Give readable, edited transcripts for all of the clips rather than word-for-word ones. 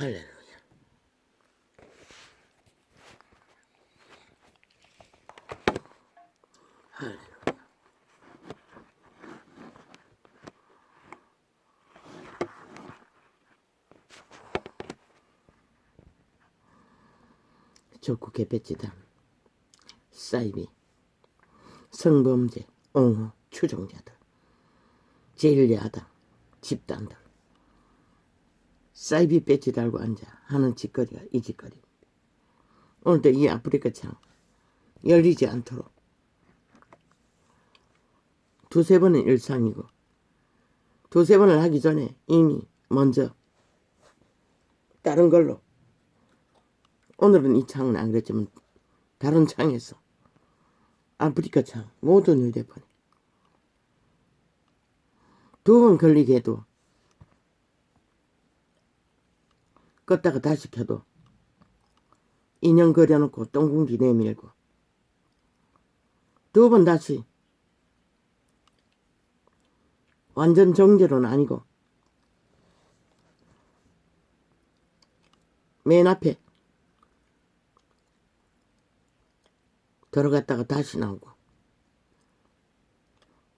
할렐루야. 할렐루야. 적국의 배치단, 사이비, 성범죄, 옹호, 추종자들, 제1야당, 집단들, 사이비 배치 달고 앉아 하는 짓거리가 이 짓거리입니다. 오늘도 이 아프리카 창 열리지 않도록 두세 번은 일상이고 두세 번을 하기 전에 이미 먼저 다른 걸로, 오늘은 이 창은 안 그랬지만 다른 창에서 아프리카 창 모든 휴대폰에 두 번 걸리게 해도 껐다가 다시 켜도 인형 그려놓고 똥궁지 내밀고 두 번 다시 완전 정제로는 아니고 맨 앞에 들어갔다가 다시 나오고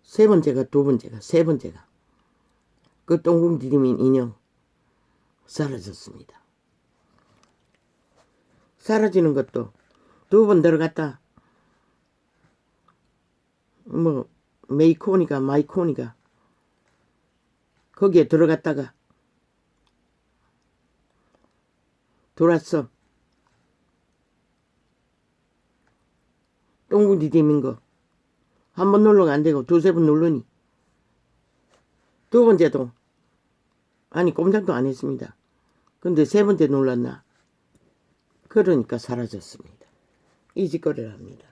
세 번째가 두 번째가 세 번째가 그 똥궁 디디민 인형 사라졌습니다. 사라지는 것도 두 번 들어갔다 뭐 메이코니가 마이코니가 거기에 들어갔다가 돌았어. 똥궁 디디민 거 한 번 눌러가 안 되고 두세 번 누르니 두 번째도 아니 꼼짝도 안 했습니다. 근데 세 번째 눌렀나? 그러니까 사라졌습니다. 이 짓거리를 합니다.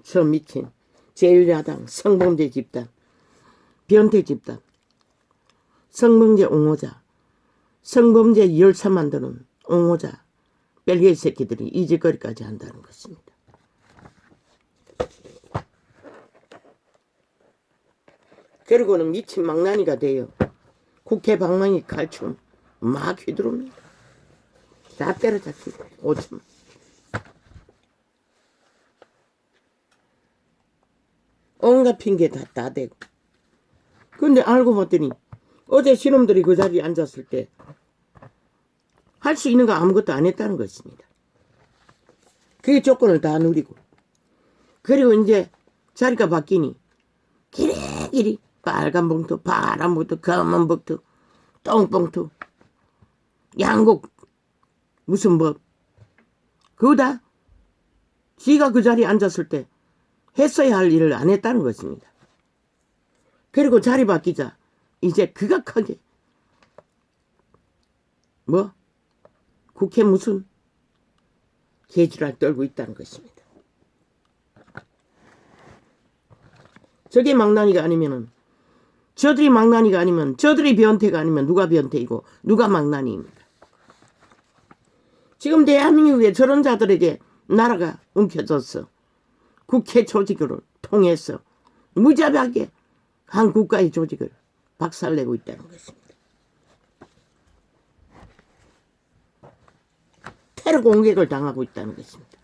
저 미친 제1야당 성범죄 집단, 변태 집단, 성범죄 옹호자, 성범죄 열사 만드는 옹호자, 벨기에 새끼들이 이 짓거리까지 한다는 것입니다. 그리고는 미친 망나니가 돼요. 국회 방망이 칼춤 막 휘두릅니다. 다 때려잡히고 오줌. 온갖 핑계 다 대고. 근데 알고 봤더니 어제 신놈들이 그 자리에 앉았을 때 할 수 있는 거 아무것도 안 했다는 것입니다. 그 조건을 다 누리고. 그리고 이제 자리가 바뀌니 기리기리 빨간 봉투, 파란 봉투, 검은 봉투, 똥봉투, 양곡 무슨 법 그거 다 지가 그 자리에 앉았을 때 했어야 할 일을 안 했다는 것입니다. 그리고 자리 바뀌자 이제 극악하게 뭐 국회 무슨 개지랄 떨고 있다는 것입니다. 저게 망나니가 아니면은 저들이 망나니가 아니면 저들이 변태가 아니면 누가 변태이고 누가 망나니입니까? 지금 대한민국에 저런 자들에게 나라가 움켜졌어. 국회 조직을 통해서 무자비하게 한 국가의 조직을 박살내고 있다는 것입니다. 테러 공격을 당하고 있다는 것입니다.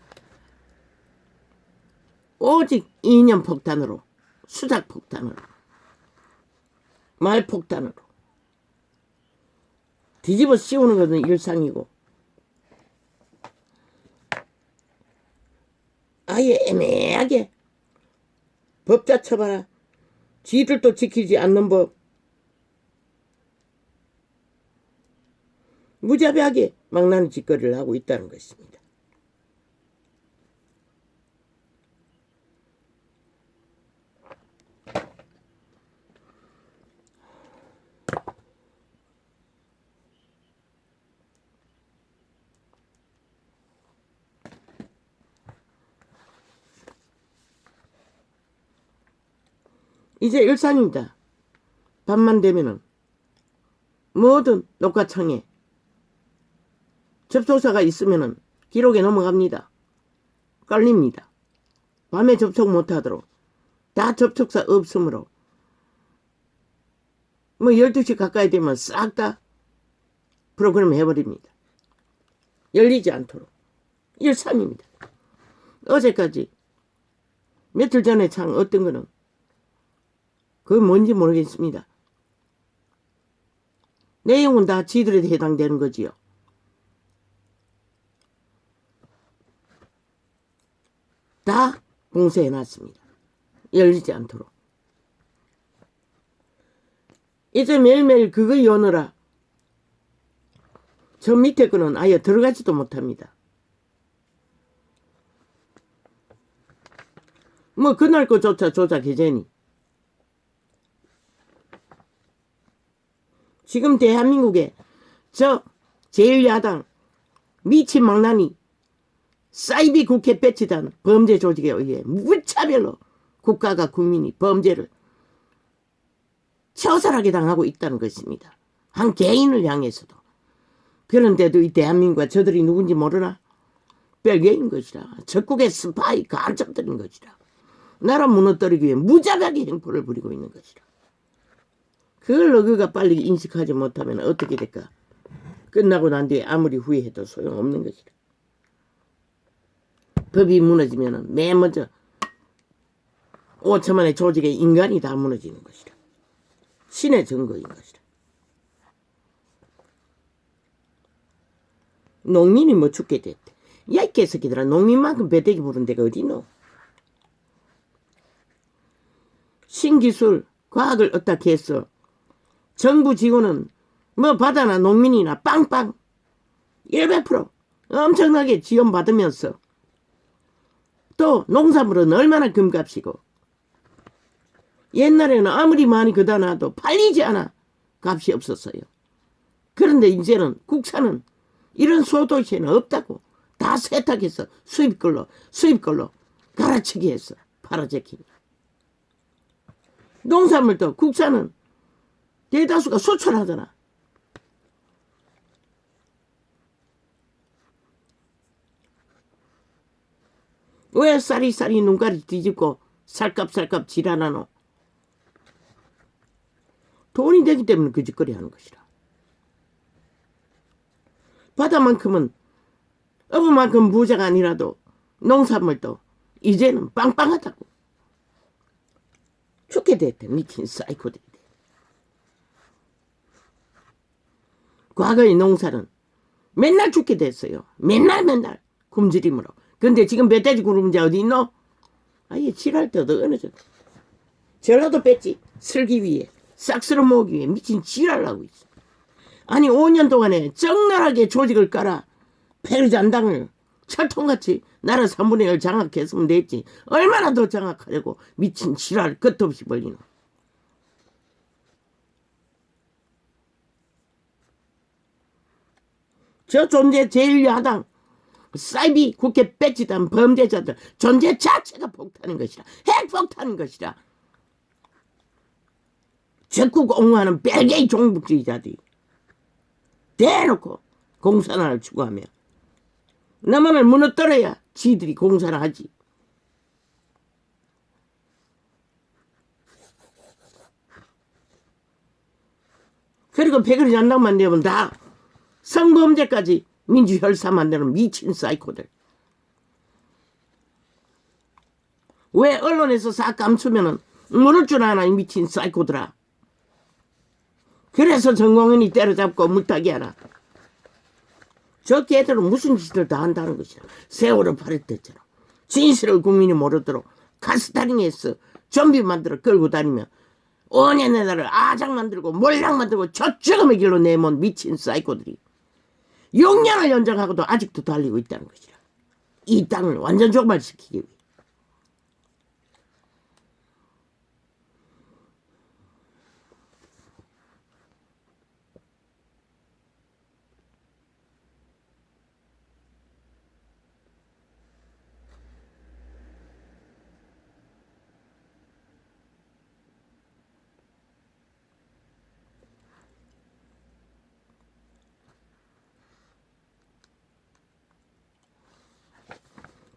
오직 이념 폭탄으로, 수작 폭탄으로, 말 폭탄으로 뒤집어 씌우는 것은 일상이고 아예 애매하게 법자 쳐봐라. 지들도 지키지 않는 법. 무자비하게 망나니 짓거리를 하고 있다는 것입니다. 이제 일상입니다. 밤만 되면은 모든 녹화창에 접속사가 있으면은 기록에 넘어갑니다. 깔립니다. 밤에 접속 못하도록 다 접촉사 없으므로 뭐 12시 가까이 되면 싹 다 프로그램 해버립니다. 열리지 않도록. 일상입니다. 어제까지 며칠 전에 참 어떤 거는 그게 뭔지 모르겠습니다. 내용은 다 지들에 해당되는 거지요. 다 봉쇄해놨습니다. 열리지 않도록. 이제 매일매일 그거 여느라 저 밑에 거는 아예 들어가지도 못합니다. 뭐 그날 거조차 조작해제니. 지금 대한민국에 저 제1야당 미친 망나니 사이비 국회 배치단 범죄 조직에 의해 무차별로 국가가 국민이 범죄를 처살하게 당하고 있다는 것입니다. 한 개인을 향해서도. 그런데도 이 대한민국과 저들이 누군지 모르나? 별개인 것이라. 적국의 스파이 간첩들인 것이라. 나라 무너뜨리기 위해 무자비하게 행포를 부리고 있는 것이라. 그걸 너희가 빨리 인식하지 못하면 어떻게 될까? 끝나고 난 뒤에 아무리 후회해도 소용없는 것이라. 법이 무너지면 맨 먼저 5천만의 조직의 인간이 다 무너지는 것이라. 신의 증거인 것이라. 농민이 뭐 죽게 됐대. 야, 이 개새끼들아, 농민만큼 배대기 부른 데가 어디노? 신기술, 과학을 어떻게 했어? 정부 지원은 뭐 바다나 농민이나 빵빵 100% 엄청나게 지원받으면서 또 농산물은 얼마나 금값이고 옛날에는 아무리 많이 그다 놔도 팔리지 않아 값이 없었어요. 그런데 이제는 국산은 이런 소도시에는 없다고 다 세탁해서 수입걸로 갈아치기 해서 팔아제키니. 농산물도 국산은 대다수가 수출하잖아. 왜 쌀이 눈가리 뒤집고 살갑살갑 지랄하노? 돈이 되기 때문에 그 짓거리 하는 것이라. 바다만큼은 어부만큼 부자가 아니라도 농산물도 이제는 빵빵하다고. 죽게 됐대. 미친 사이코들이. 과거의 농사는 맨날 죽게 됐어요. 맨날 굶주림으로. 근데 지금 멧돼지 굶은 자 어디 있노? 아예 지랄 때도 어느 정도. 전라도 뺐지. 슬기 위해 싹스러 모으기 위해 미친 지랄을 하고 있어. 아니 5년 동안에 적나라하게 조직을 깔아 페르잔당을 철통같이 나라 3분의 1 장악했으면 됐지. 얼마나 더 장악하려고 미친 지랄 끝도 없이 벌리노. 저 존재 제1야당 사이비 국회 배치단 범죄자들 존재 자체가 폭탄인 것이라. 핵폭탄인 것이라. 적국 옹호하는 별개의 종북주의자들이 대놓고 공산화를 추구하며 남한을 무너뜨려야 지들이 공산화 하지. 그리고 백일이 잔당만 되면 다 성범죄까지 민주혈사 만드는 미친 사이코들. 왜 언론에서 싹 감추면은 모를 줄 아나 이 미친 사이코들아. 그래서 정광훈이 때려잡고 물타기 하나. 저 개들은 무슨 짓을 다 한다는 것이야. 세월호 팔을 때처럼 진실을 국민이 모르도록 가스타링해서 좀비 만들어 끌고 다니며 5년의 나라를 아장 만들고 몰락 만들고 저축음의 길로 내몬 미친 사이코들이 6년을 연장하고도 아직도 달리고 있다는 것이라. 이 땅을 완전 종말시키기 위해.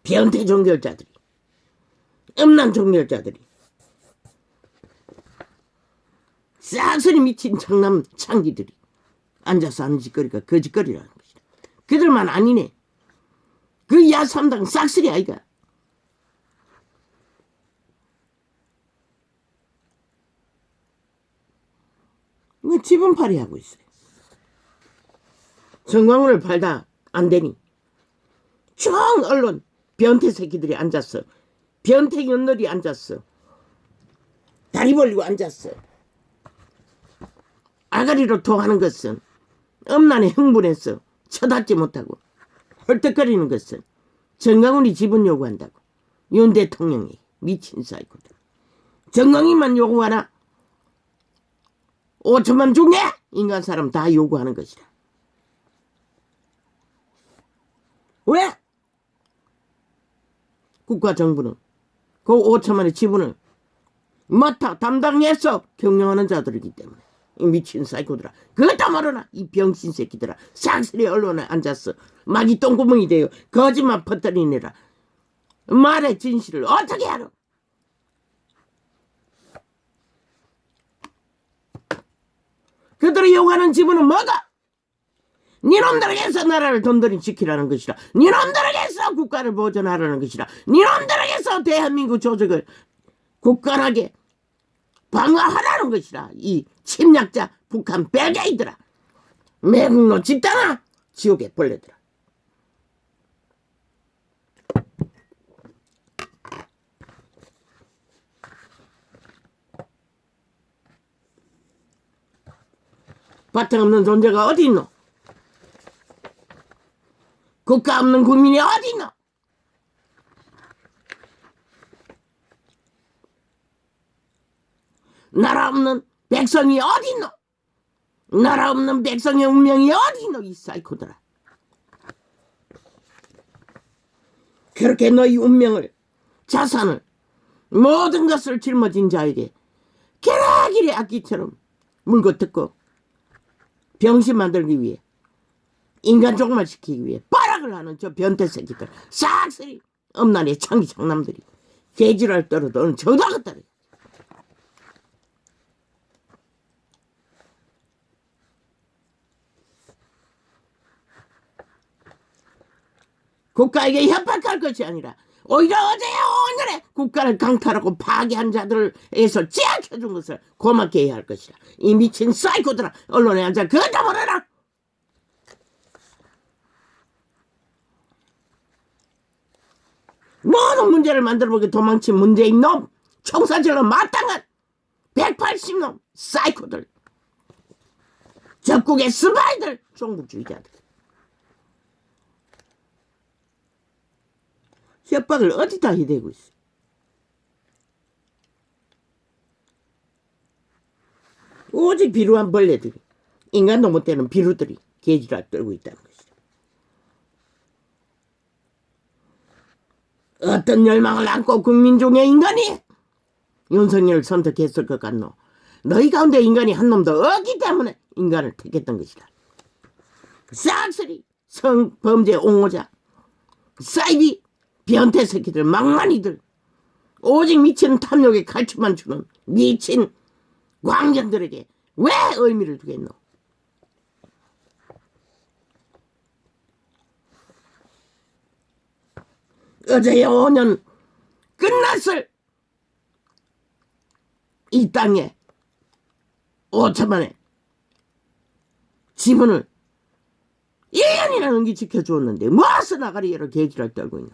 변태 종결자들이, 음란 종결자들이, 싹소리 미친 장남 창기들이 앉아서 하는 짓거리가 거짓거리라는 것이다. 그들만 아니네. 그 야삼당 싹쓸이 아이가. 왜 지분팔이 하고 있어요. 정광훈을 팔다 안 되니 쭉 언론 변태 새끼들이 앉았어. 변태 연널이 앉았어. 다리 벌리고 앉았어. 아가리로 통하는 것은 엄난에 흥분해서 쳐닫지 못하고 헐떡거리는 것은 정광훈이 지분 요구한다고. 윤 대통령이 미친 사이코들. 정광훈만 요구하나 5천만 중에 인간 사람 다 요구하는 것이다. 왜? 국가 정부는 그 5천만의 지분을 맡아 담당해서 경영하는 자들이기 때문에. 이 미친 사이코들아. 그것도 모르나? 이 병신 새끼들아. 싹쓸이 언론에 앉았어. 막이 똥구멍이 돼요. 거짓말 퍼뜨리느라. 말의 진실을 어떻게 알아? 그들이 요구하는 지분은 뭐가? 니놈들에게서 나라를 돈들이 지키라는 것이라. 니놈들에게서 국가를 보존하라는 것이라. 니놈들에게서 대한민국 조직을 굳건하게 방어하라는 것이라. 이 침략자 북한 별개이들아. 매국노 집단아. 지옥의 벌레들아. 바탕 없는 존재가 어디 있노? 국가 없는 국민이 어디 있노? 나라 없는 백성이 어디 있노? 나라 없는 백성의 운명이 어디 있노? 이 사이코들아. 그렇게 너희 운명을, 자산을, 모든 것을 짊어진 자에게 기라기리 악기처럼 물고 뜯고 병신 만들기 위해, 인간 종말시키기 위해 발악을 하는 저 변태 새끼들, 싹쓸이 엄난의 창기 장남들이 개지랄 떨어도 오늘 저다겠다. 국가에게 협박할 것이 아니라 오히려 어제야 오늘에 국가를 강탈하고 파괴한 자들에서 제약해준 것을 고맙게 해야 할 것이라. 이 미친 사이코들아. 언론에 앉아 그것도 모르라. 모든 문제를 만들어보게 도망친 문재인 놈, 총사절로 마땅한 180놈 사이코들, 적국의 스파이들, 종북주의자들. 협박을 어디다 해대고 있어. 오직 비루한 벌레들이, 인간도 못되는 비루들이 개지랄 떨고 있다는 것이다. 어떤 열망을 안고 국민중의 인간이 윤석열을 선택했을 것 같노? 너희 가운데 인간이 한 놈도 없기 때문에 인간을 택했던 것이다. 싹쓸이 성범죄 옹호자, 사이비 변태 새끼들, 망나니들, 오직 미친 탐욕에 갈춤만 주는 미친 광견들에게 왜 의미를 두겠노? 어제야 5년 끝났을 이 땅에 5천만의 지분을 1년이나 넘게 지켜주었는데 무엇을 나가리로 개지랄 떨고 있노?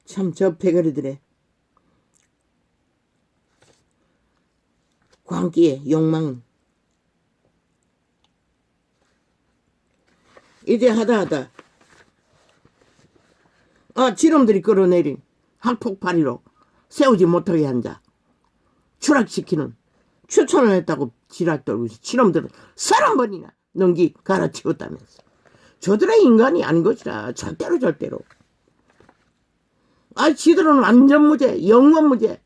참 저 패거리들의 광기의 욕망은 이제 하다 지놈들이 끌어내린 학폭파리로 세우지 못하게 한 자 추락시키는 추천을 했다고 지랄 떨고 있어. 지놈들은 30번이나 넘기 갈아치웠다면서. 저들의 인간이 아닌 것이라. 절대로. 지들은 완전 무죄, 영원 무죄.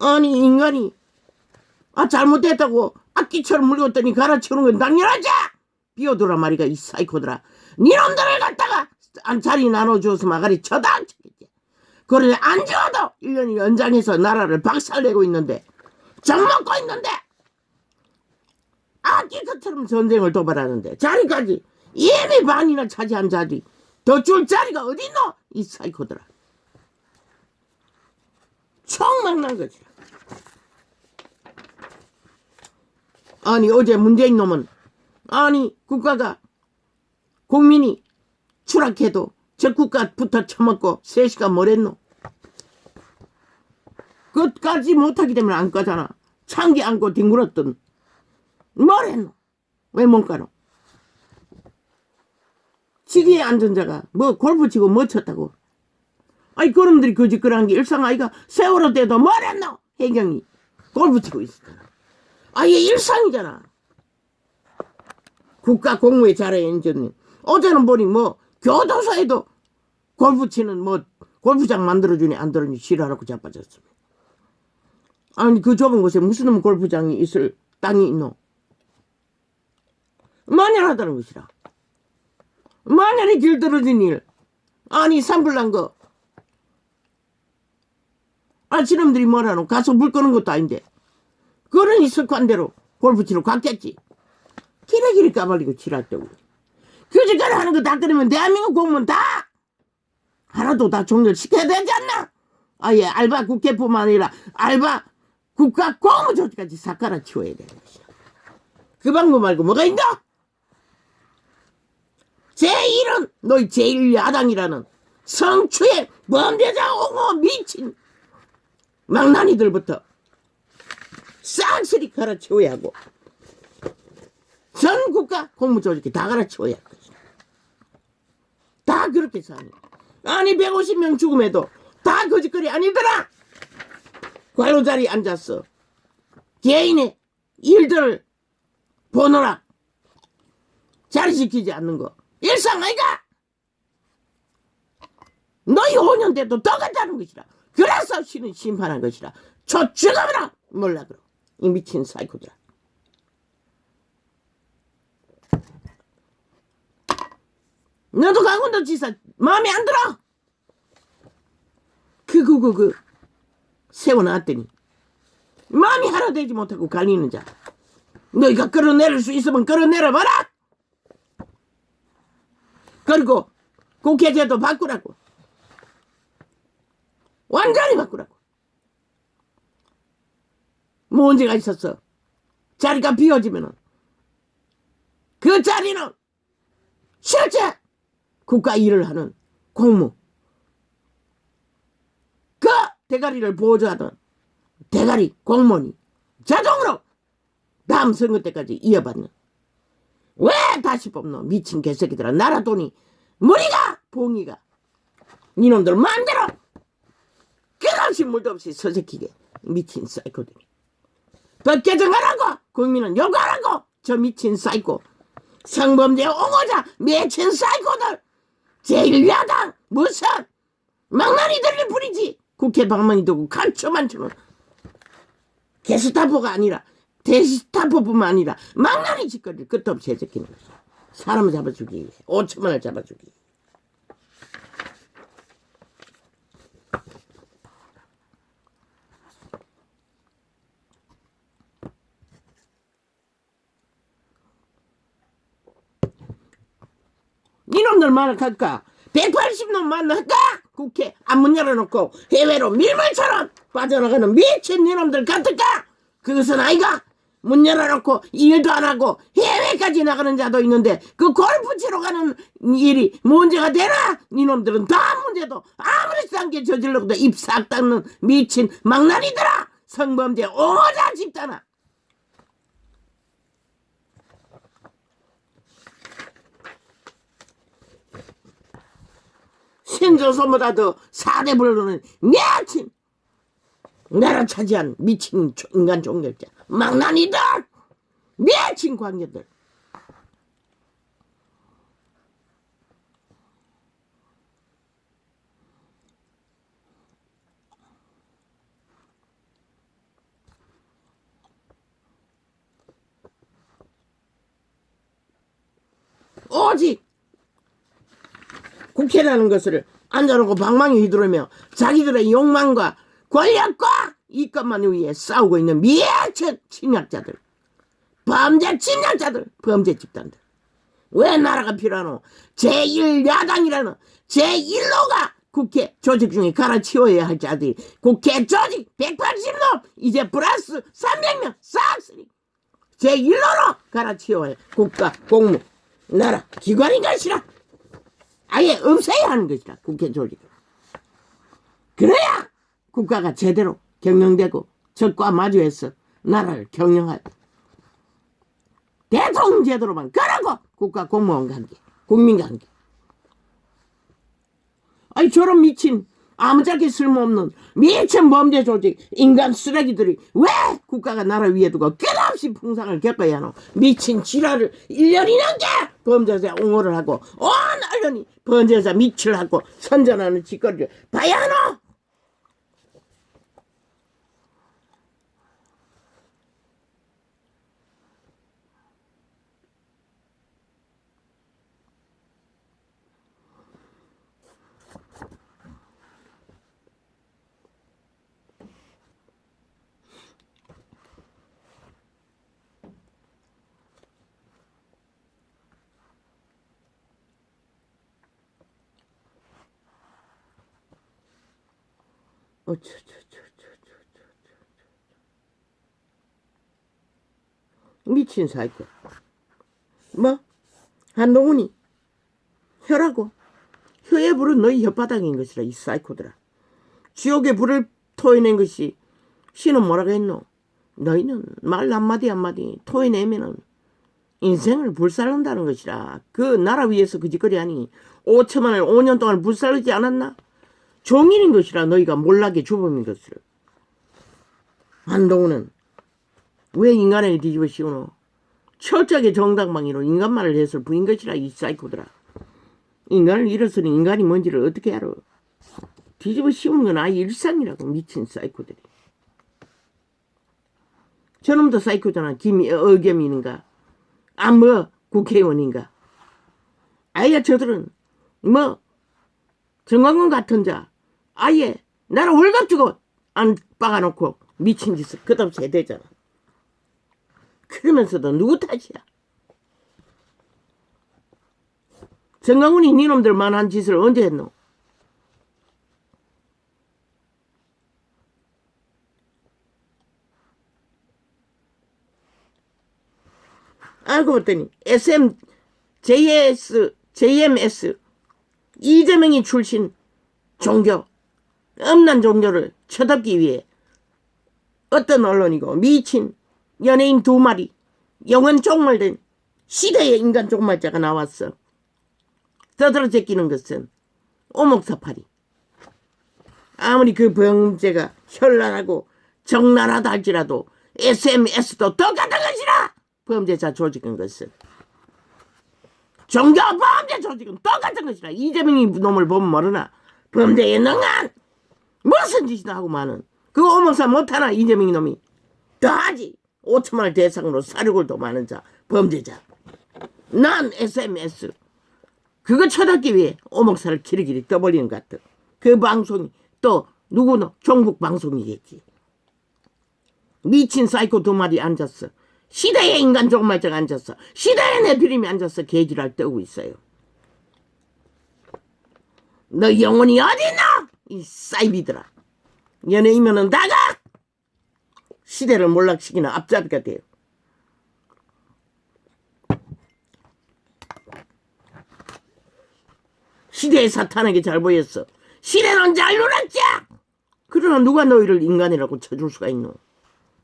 아니 인간이 잘못됐다고 악기처럼 물었더니 갈아치우는 건 당연하지. 비오더라 말이가 이 사이코들아. 니놈들을 갖다가 자리 나눠주어서 마가리 쳐다. 그러니 안 지어도 1년이 연장해서 나라를 박살내고 있는데 정먹고 있는데 악기처럼 전쟁을 도발하는데 자리까지 이미 반이나 차지한 자리 더 줄 자리가 어딨노 이 사이코들아. 총망난 거지. 아니 어제 문재인 놈은 아니 국가가 국민이 추락해도 저 국가부터 처먹고 3시간 뭐랬노. 끝까지 못하기 때문에 안 가잖아. 창기 안고 뒹굴었던 뭐랬노. 왜 못 가노. 지기에 앉은 자가 뭐 골프 치고 뭐 쳤다고. 아니 그놈들이 거짓거리한 게 일상 아이가. 세월호 때도 뭐랬노. 해경이 골프 치고 있었잖아. 아예 일상이잖아. 국가 공무에 잘해 엔진님. 어제는 보니 뭐 교도소에도 골프 치는 뭐 골프장 만들어주니 안 들어주니 싫어하라고 자빠졌습니다. 아니 그 좁은 곳에 무슨 놈 골프장이 있을 땅이 있노. 만연하다는 것이라. 만연히 길들어진 일. 아니 산불난 거. 지놈들이 뭐라노. 가서 물 끄는 것도 아닌데. 그러니 석관대로 골프 치러 갔겠지. 기레기를 까발리고 치랐다고. 교직까지 하는 거 다 끊으면 대한민국 공무원 다 하나도 다 종결시켜야 되지 않나. 아예 알바 국회뿐만 아니라 알바 국가 공무조직까지 싹 갈아치워야 되는 것이다. 그 방법 말고 뭐가 있나. 제1은 너희 제1야당이라는 성추행 범죄자 옹호 미친 망나니들부터 싹쓸이 갈아치워야 하고 전 국가 공무조직이 다 갈아치워야 할 것이다. 다 그렇게 사니. 아니 150명 죽음에도 다 거짓거리 아니더라. 관로 자리에 앉았어. 개인의 일들을 보느라 자리시키지 않는 거 일상 아이가. 너희 5년 때도 똑같다는 것이라. 그래서 신은 심판한 것이라. 저 죽어라 몰라 그럼 이 미친 사이코들아. 너도 강원도지사 마음에 안 들어? 그 세워놨더니 마음이 하나 되지 못하고 갈리는 자. 너희가 끌어내릴 수 있으면 끌어내려봐라. 그리고 국회제도 바꾸라고. 완전히 바꾸라고. 문제가 있었어. 자리가 비워지면은 그 자리는 실제 국가 일을 하는 공무, 그 대가리를 보조하던 대가리 공무원이 자동으로 다음 선거 때까지 이어받는. 왜 다시 뽑노 미친 개새끼들아. 나라 돈이 무리가 봉이가 니놈들 마음대로 끝없이 물도 없이 서새끼게 미친 사이코들이. 법 개정하라고 국민은 요구하라고. 저 미친 사이코 성범죄 옹호자 미친 사이코들 제1야당 무슨 망나니들이 부리지. 국회 방문이 되고 간초만 주는 게스타포가 아니라 데스타포뿐만 아니라 망나니 짓거리를 끝없이 해제키는 것이야. 사람을 잡아주기 5천만을 잡아주기. 이놈들 만나할까. 180놈 만나할까. 국회 안문 열어놓고 해외로 밀물처럼 빠져나가는 미친 이놈들 같을까. 그것은 아이가. 문 열어놓고 일도 안 하고 해외까지 나가는 자도 있는데 그 골프 치러 가는 일이 문제가 되나. 이놈들은 다 문제도 아무리 싼 게 저질러도 입 싹 닦는 미친 망나니들아. 성범죄 옹호자 집단아. 신조소보다 더 4대 불로는 미친 나라 차지한 미친 인간 종결자 망나니들 미친 광녀들. 오직 국회라는 것을 앉아놓고 방망이 휘두르며 자기들의 욕망과 권력과 이것만 위해 싸우고 있는 미친 침략자들, 범죄 침략자들, 범죄 집단들. 왜 나라가 필요하노? 제1야당이라는 제1호가 국회 조직 중에 갈아치워야 할 자들이 국회 조직 180놈 이제 플러스 300명 싹쓸이 제1호로 갈아치워야 할 국가 공무 나라 기관인 것이라. 아예 없애야 하는 것이라. 국회 조직. 그래야 국가가 제대로 경영되고 적과 마주해서 나라를 경영할 대통령 제도로만 그러고 국가 공무원 관계 국민 관계. 아니 저런 미친 아무짝에 쓸모없는 미친 범죄 조직 인간 쓰레기들이 왜 국가가 나라 위에 두고 끝없이 풍상을 겪어야 하노? 미친 지랄을 1년이 넘게 범죄자 옹호를 하고 온 언론이 범죄자 미치를 하고 선전하는 짓거리를 봐야 하노? 미친 사이코. 뭐? 한동훈이 혀라고? 혀의 불은 너희 혓바닥인 것이라 이 사이코들아. 지옥의 불을 토해낸 것이 신은 뭐라고 했노? 너희는 말 한마디 한마디 토해내면은 인생을 불살른다는 것이라. 그 나라 위에서 그 짓거리 하니 5천만을 5년 동안 불살르지 않았나? 종일인 것이라. 너희가 몰락의 주범인 것을. 한동훈은 왜 인간에게 뒤집어 씌우노? 철저하게 정당방위로 인간만을 해서 부인 것이라 이 사이코들아. 인간을 잃어서는 인간이 뭔지를 어떻게 알아? 뒤집어 씌우는 건 아예 일상이라고. 미친 사이코들이. 저놈도 사이코잖아. 김의겸인가? 아 뭐 국회의원인가? 아예 저들은 뭐 정광훈 같은 자 아예 나라 월급 주고 안 박아놓고 미친 짓을 끝없이 해대잖아. 그러면서도 누구 탓이야? 정광훈이 니놈들만 한 짓을 언제 했노? 알고 봤더니 JMS 이재명이 출신 종교 음란 종교를 쳐덮기 위해 어떤 언론이고 미친 연예인 2마리 영혼 쪽말된 시대의 인간 쪽말자가 나왔어. 떠들어 제끼는 것은 오목사파리. 아무리 그 범죄가 현란하고 적나라하다 할지라도 SMS도 똑같은 것이라. 범죄자 조직인 것은 종교 범죄 조직은 똑같은 것이라. 이재명이 놈을 보면 모르나? 범죄에 능한 무슨 짓이나 하고 마는 그 오목사 못하나? 이재명이 놈이 더하지. 5천만을 대상으로 사륙을 도모하는 자 범죄자. 난 SMS 그거 쳐닫기 위해 오목사를 기리기리 떠벌리는 것 같아. 그 방송이 또 누구노? 종북 방송이겠지. 미친 사이코 2마리 앉았어. 시대의 인간 종말자가 앉았어. 시대의 네피림이 앉아서 개지랄 떠고 있어요. 너 영혼이 어딨나? 이 사이비들아. 연예인면은 나가! 시대를 몰락시키는 앞잡이가 돼요. 시대의 사탄에게 잘 보였어. 시대는 잘 놀았지. 그러나 누가 너희를 인간이라고 쳐줄 수가 있노?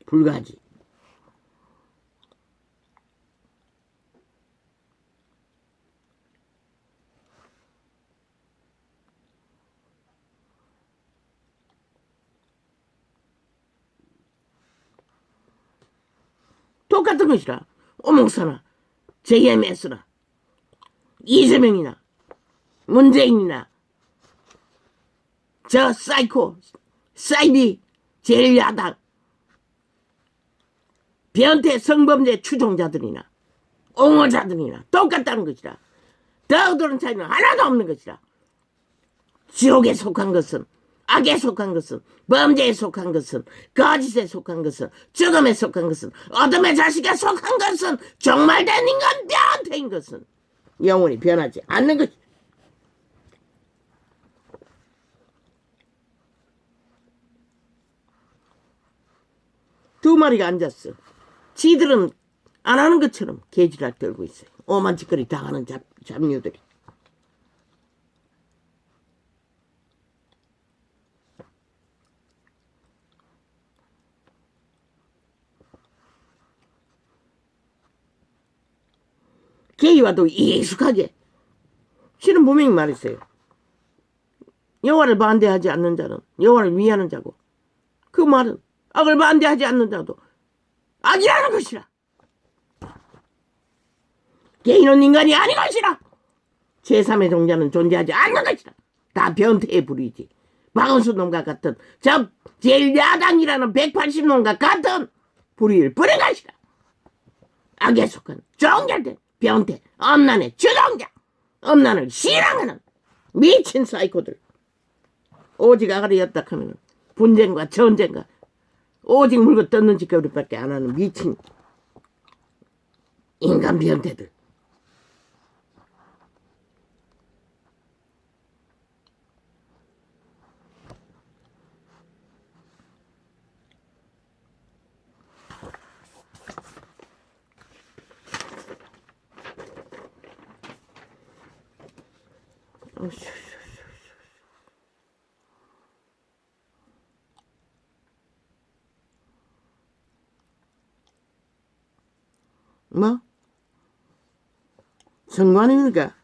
불가지. 똑같은 것이라. 오목사나 JMS나 이재명이나 문재인이나 저 사이코 사이비 제1야당 변태 성범죄 추종자들이나 옹호자들이나 똑같다는 것이라. 더더는 차이는 하나도 없는 것이라. 지옥에 속한 것은, 악에 속한 것은, 범죄에 속한 것은, 거짓에 속한 것은, 죽음에 속한 것은, 어둠의 자식에 속한 것은, 종말된 인간 변태인 것은 영원히 변하지 않는 것이다. 두 마리가 앉았어. 지들은 안 하는 것처럼 개지랄 떨고 있어요. 오만 짓거리 다 하는 잡류들이. 개이와도 익숙하게. 실은 분명히 말했어요. 여호와를 반대하지 않는 자는 여호와를 위하는 자고, 그 말은 악을 반대하지 않는 자도 악이라는 것이라. 개인은 인간이 아닌 것이라. 제3의 종자는 존재하지 않는 것이라. 다 변태의 불이지. 박원순 놈과 같은 저 제1야당이라는 180놈과 같은 불의를 뿌린 것이라. 악에 속한 종결된 변태 엄난의 주종자, 엄난을 실행하는 미친 사이코들. 오직 아가리였다 하면 분쟁과 전쟁과 오직 물고 뜯는 짓거리밖에 안 하는 미친 인간 변태들. 뭐? 선관위니까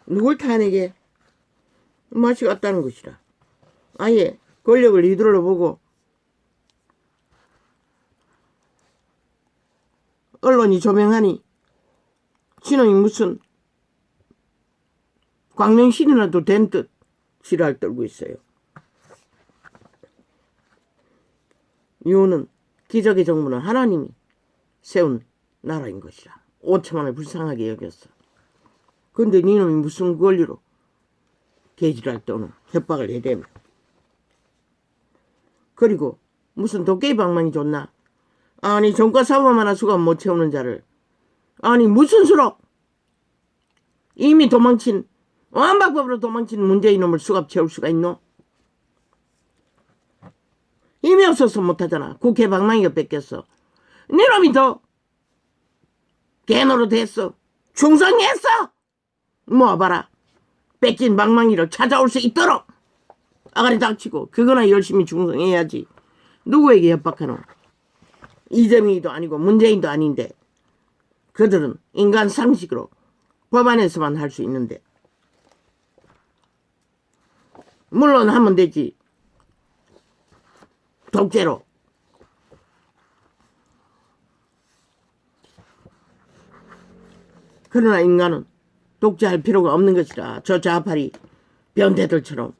누굴 탄핵해? 맛이 같다는 것이라. 아예 권력을 이들어 보고 언론이 조명하니 신혼이 무슨 광명신이라도 된 듯 지랄 떨고 있어요. 이유는 기적의 정부는 하나님이 세운 나라인 것이라. 5천만을 불쌍하게 여겼어. 근데 니놈이 무슨 권리로 개지랄 떠는 협박을 해대며. 그리고 무슨 도깨비 방망이 줬나? 아니 종가 사범 하나 수갑 못 채우는 자를, 아니 무슨 수로 이미 도망친, 완박법으로 도망친 문재인 놈을 수갑 채울 수가 있노? 힘이 없어서 못하잖아. 국회 방망이가 뺏겼어. 니놈이 더 개노릇 했어. 충성했어. 모아봐라. 뺏긴 방망이를 찾아올 수 있도록 아가리 닥치고 그거나 열심히 충성해야지. 누구에게 협박하노? 이재명이도 아니고 문재인도 아닌데 그들은 인간 상식으로 법안에서만 할 수 있는데. 물론 하면 되지. 독재로. 그러나 인간은 독재할 필요가 없는 것이라. 저 좌파리 변태들처럼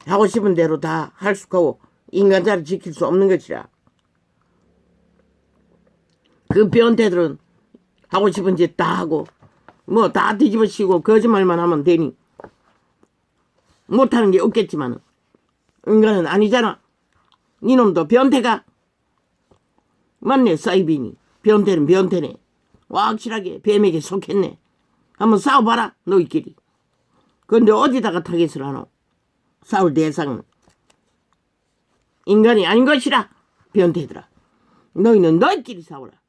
하고 싶은 대로 다 할 수 있고 인간자를 지킬 수 없는 것이라. 그 변태들은 하고 싶은 짓 다 하고 뭐 다 뒤집어쓰고 거짓말만 하면 되니 못하는 게 없겠지만 인간은 아니잖아. 니놈도 변태가. 맞네. 사이비니 변태는 변태네. 확실하게 뱀에게 속했네. 한번 싸워봐라 너희끼리. 그런데 어디다가 타겟을 하노? 싸울 대상은 인간이 아닌 것이라. 변태들아, 너희는 너희끼리 싸워라.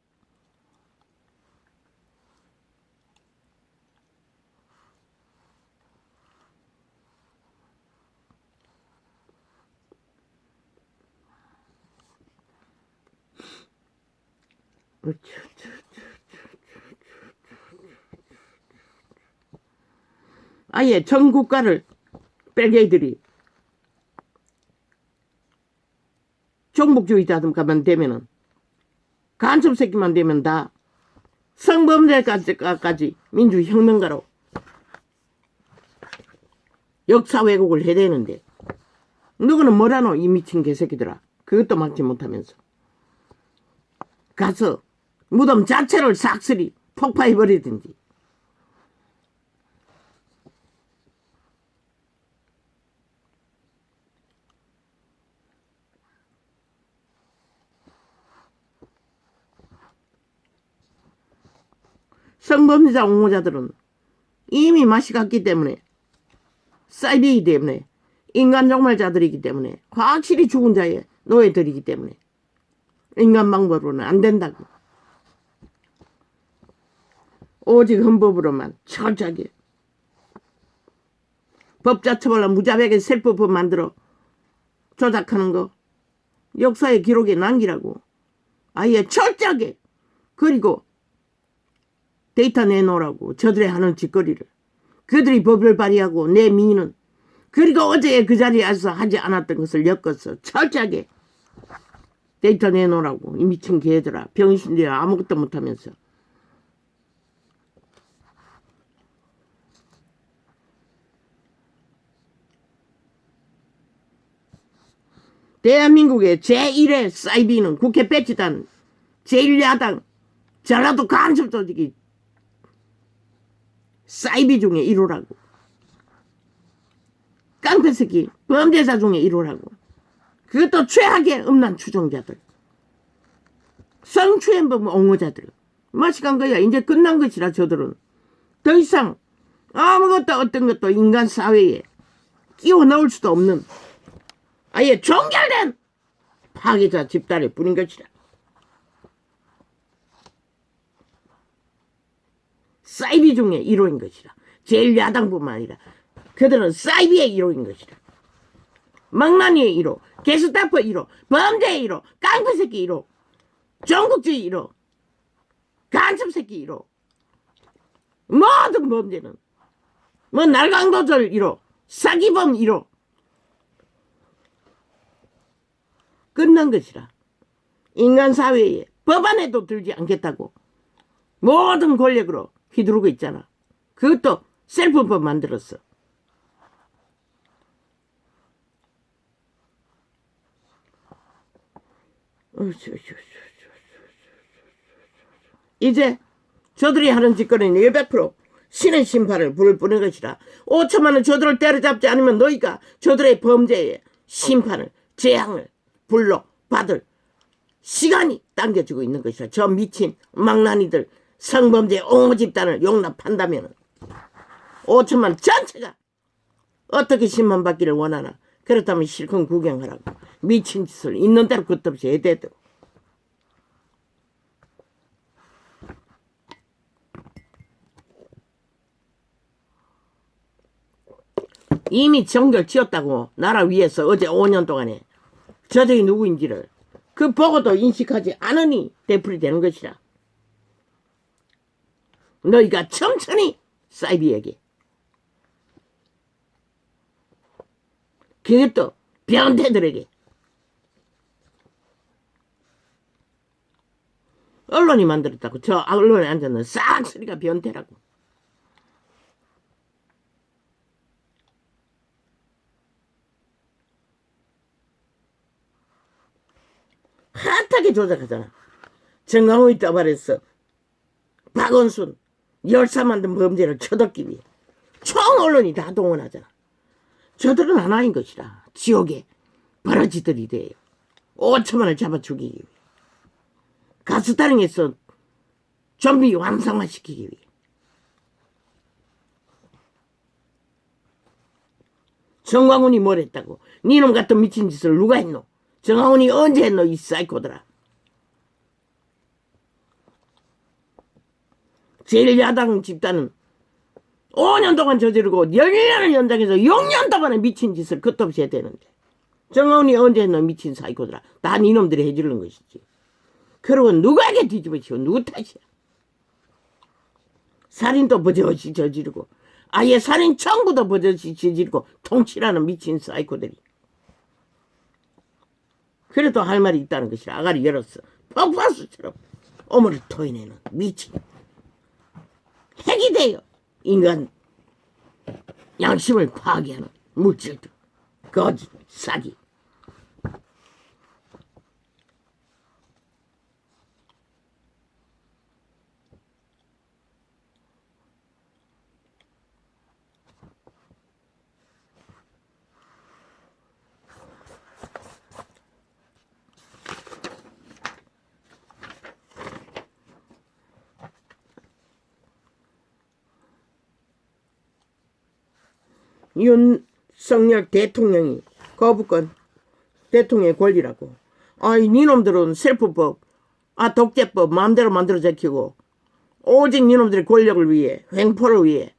아예 전 국가를 뺄개이들이 종북주의자들만 되면은, 간첩 새끼만 되면 다 성범죄까지 민주혁명가로 역사 왜곡을 해야 되는데 누구는 뭐라노? 이 미친 개새끼들아. 그것도 막지 못하면서 가서 무덤 자체를 싹쓸이 폭파해버리든지 성범죄자 옹호자들은 이미 맛이 갔기 때문에, 사이비이기 때문에, 인간 종말자들이기 때문에, 확실히 죽은 자의 노예들이기 때문에 인간 방법으로는 안 된다고. 오직 헌법으로만 철저하게 법자 처벌로 무자백의 세법법 만들어 조작하는 거 역사의 기록에 남기라고. 아예 철저하게. 그리고 데이터 내놓으라고. 저들의 하는 짓거리를. 그들이 법을 발의하고 내 민의는 그리고 어제 그 자리에서 하지 않았던 것을 엮어서 철저하게 데이터 내놓으라고. 이 미친 개들아. 병신들이 아무것도 못하면서. 대한민국의 제1의 사이비는 국회 배치단 제1야당 전라도 간첩조직이 사이비 중에 1호라고. 깡패새끼 범죄자 중에 1호라고. 그것도 최악의 음란 추종자들, 성추행범 옹호자들. 맛이 간 거야. 이제 끝난 것이라. 저들은 더 이상 아무것도 어떤 것도 인간 사회에 끼워 넣을 수도 없는 아예 종결된 파괴자 집단일 뿐인 것이라. 사이비 중에 1호인 것이라. 제1야당뿐만 아니라 그들은 사이비의 1호인 것이라. 망나니의 1호, 게스타포 1호, 범죄의 1호, 깡패새끼 1호, 전국주의 1호, 간첩새끼 1호. 모든 범죄는 뭐 날강도절 1호, 사기범 1호. 끝난 것이라. 인간 사회에 법안에도 들지 않겠다고 모든 권력으로 휘두르고 있잖아. 그것도 셀프법 만들었어. 이제 저들이 하는 짓거리는 100% 신의 심판을 부를 뿐인 것이라. 5천만 원 저들을 때려잡지 않으면 너희가 저들의 범죄의 심판을, 재앙을 불러받을 시간이 당겨지고 있는 것이라. 저 미친 망나니들 성범죄 옹호 집단을 용납한다면 5천만 전체가 어떻게 심판받기를 원하나. 그렇다면 실컷 구경하라고. 미친 짓을 있는 대로 그것 없이 해대도. 이미 정결 지었다고. 나라 위에서 어제 5년 동안에 저들이 누구인지를 그 보고도 인식하지 않으니 되풀이 되는 것이라. 너희가 천천히 사이비에게, 그것도 변태들에게, 언론이 만들었다고. 저 언론에 앉아있는 싹쓸이가 변태라고. 핫하게 조작하잖아. 정강훈이 떠발했어. 박원순 열사 만든 범죄를 쳐덮기 위해 총 언론이 다 동원하잖아. 저들은 하나인 것이라. 지옥의 버러지들이 돼요. 5천만을 잡아 죽이기 위해, 가스타령에서 좀비 완성화시키기 위해. 정광훈이 뭘 했다고. 니놈 같은 미친 짓을 누가 했노? 정광훈이 언제 했노? 이 사이코들아. 제1야당 집단은 5년 동안 저지르고 10년을 연장해서 6년 동안에 미친 짓을 끝도 없이 해야 되는데 정광훈이 언제 했노? 미친 사이코들아. 다 니놈들이 해주는 것이지. 그러고 누구에게 뒤집어 씌워? 누구 탓이야? 살인도 버젓이 저지르고 아예 살인 청구도 버젓이 저지르고 통치라는 미친 사이코들이. 그래도 할 말이 있다는 것이라. 아가리 열었어. 폭파수처럼 어머를 토해내는 미친 핵이 돼요. 인간 양심을 파괴하는 물질들, 거짓, 사기. 윤석열 대통령이 거부권 대통령의 권리라고. 아이 니놈들은 셀프법 독재법 마음대로 만들어 제키고 오직 니놈들의 권력을 위해 횡포를 위해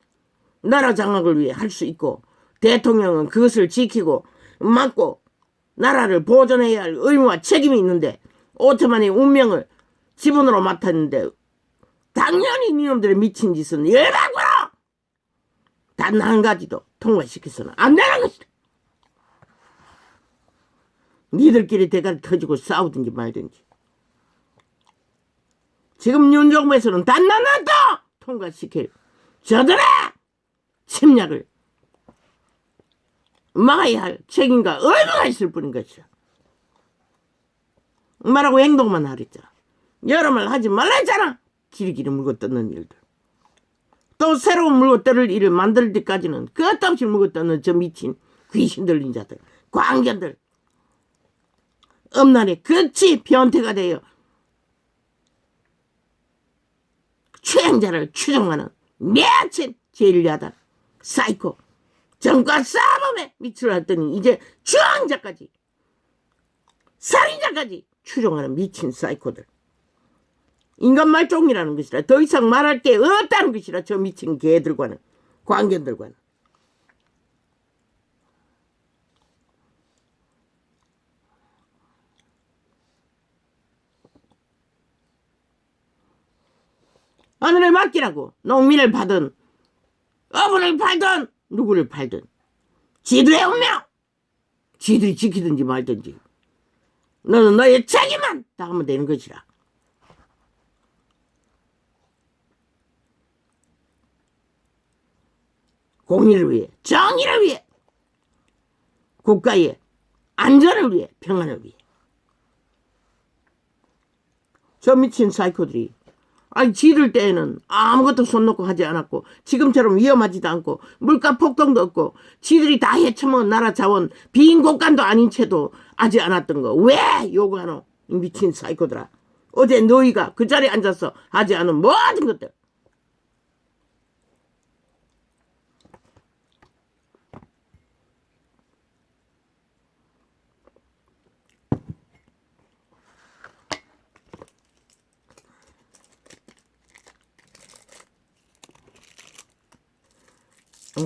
나라 장악을 위해 할 수 있고 대통령은 그것을 지키고 막고 나라를 보존해야 할 의무와 책임이 있는데 오토만의 운명을 지분으로 맡았는데 당연히 니놈들의 미친 짓은 일방으로 단 한 가지도 통과시켜서는 안 되는 것이다. 니들끼리 대가리 터지고 싸우든지 말든지. 지금 윤정부에서는 단 하나도 통과시킬 저들의 침략을 막아야 할 책임과 의무가 있을 뿐인 것이야. 말하고 행동만 하랬잖아. 여러 말 하지 말라 했잖아. 길이길이 물고 뜯는 일들. 또 새로운 물고 뜯을 일을 만들 때까지는 끝없이 물고 뜯는 저 미친 귀신 들린 자들, 광견들. 엄날에 끝이 변태가 되어 추행자를 추종하는 미친 제1야단 사이코 정과 싸움에 미치려 했더니 이제 추행자까지 살인자까지 추종하는 미친 사이코들. 인간 말종이라는 것이라 더 이상 말할 게 없다는 것이라 저 미친 개들과는 광견들과는. 하늘을 맡기라고. 농민을 파든 어부를 팔든 누구를 팔든 지들의 운명 지들이 지키든지 말든지 너는 너의 책임만 다하면 되는 것이라. 공의를 위해 정의를 위해 국가의 안전을 위해 평안을 위해. 저 미친 사이코들이 지들 때에는 아무것도 손 놓고 하지 않았고 지금처럼 위험하지도 않고 물가 폭등도 없고 지들이 다 헤쳐먹은 나라 자원 빈 곳간도 아닌 채도 하지 않았던 거 왜 요구하노? 이 미친 사이코들아. 어제 너희가 그 자리에 앉아서 하지 않은 모든 것들.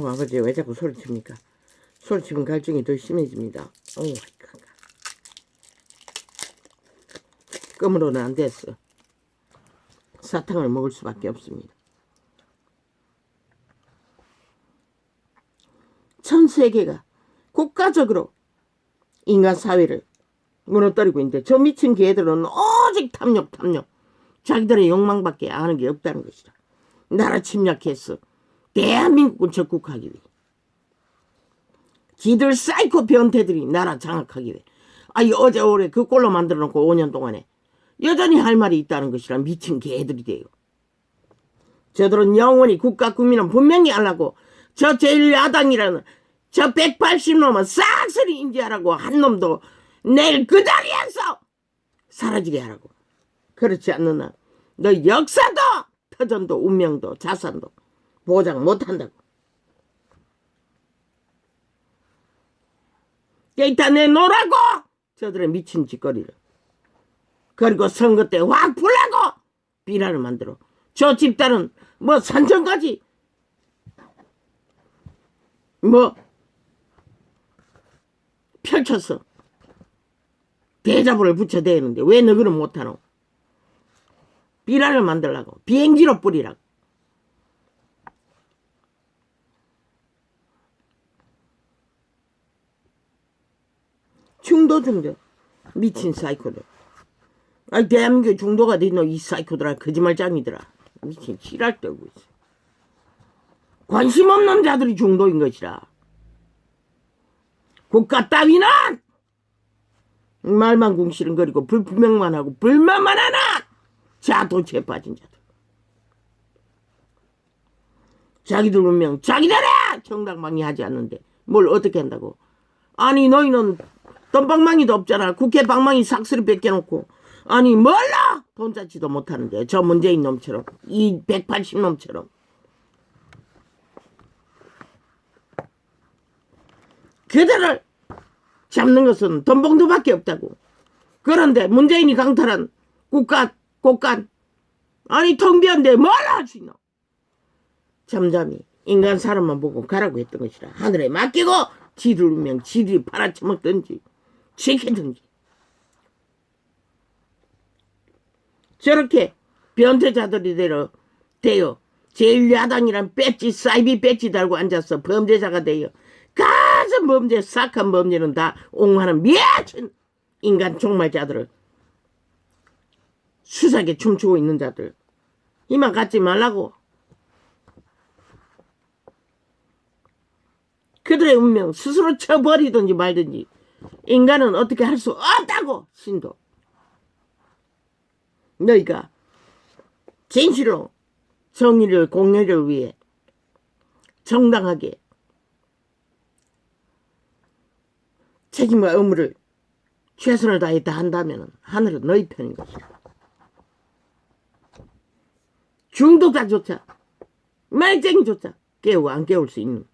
아버지 왜 자꾸 소리칩니까? 소리치면 갈증이 더 심해집니다. 껌으로는 안 됐어. 사탕을 먹을 수밖에 없습니다. 전 세계가 국가적으로 인간 사회를 무너뜨리고 있는데 저 미친 개들은 오직 탐욕. 자기들의 욕망밖에 아는 게 없다는 것이다. 나라 침략했어. 대한민국을 적국하기 위해. 지들 사이코 변태들이 나라 장악하기 위해. 어제 오래 그 꼴로 만들어 놓고 5년 동안에 여전히 할 말이 있다는 것이라 미친 개들이 돼요. 저들은 영원히 국가 국민은 분명히 알라고 저 제1야당이라는 저 180놈은 싹쓸이 인지하라고 한 놈도 내일 그 자리에서 사라지게 하라고. 그렇지 않는 한 너 역사도 터전도 운명도 자산도 보장 못한다고. 일단 내놓으라고 저들의 미친 짓거리를. 그리고 선거 때 확 풀라고 비라를 만들어. 저 집단은 산천까지 펼쳐서 대자보를 붙여대는데 왜 너그는 못하노? 비라를 만들라고. 비행기로 뿌리라고. 중도 미친 사이코들. 대한민국에 중도가 어딨노? 이 사이코들아 거짓말장이더라. 미친 지랄 떨고 있어. 관심 없는 자들이 중도인 것이라. 국가 따위는 말만 궁시렁거리고 불분명만 하고 불만만 하나 자도체에 빠진 자들. 자기들 운명 자기들의 정당방위 하지 않는데 뭘 어떻게 한다고. 너희는 돈방망이도 없잖아. 국회 방망이 삭스리 뺏겨놓고 몰라 돈 잡지도 못하는데 저 문재인 놈처럼 이 180놈처럼 그들을 잡는 것은 돈봉투밖에 없다고. 그런데 문재인이 강탈한 국간 아니 텅 비었는데 뭘 할 수 있노. 잠잠히 인간 사람만 보고 가라고 했던 것이라. 하늘에 맡기고 지들 운명 지들이 팔아쳐먹든지 지키든지. 저렇게 변태자들이 되어 제1야당이란 배지 사이비 배지 달고 앉아서 범죄자가 되어 가슴 범죄 싹한 범죄는 다 옹호하는 미친 인간 종말자들을 수사에 춤추고 있는 자들 이만 갖지 말라고. 그들의 운명 스스로 쳐버리든지 말든지 인간은 어떻게 할 수 없다고. 신도 너희가 진실로 정의를 공의를 위해 정당하게 책임과 의무를 최선을 다해 다한다면 하늘은 너희 편인 것이다. 중독자조차 말쟁이조차 깨우고 안 깨울 수 있는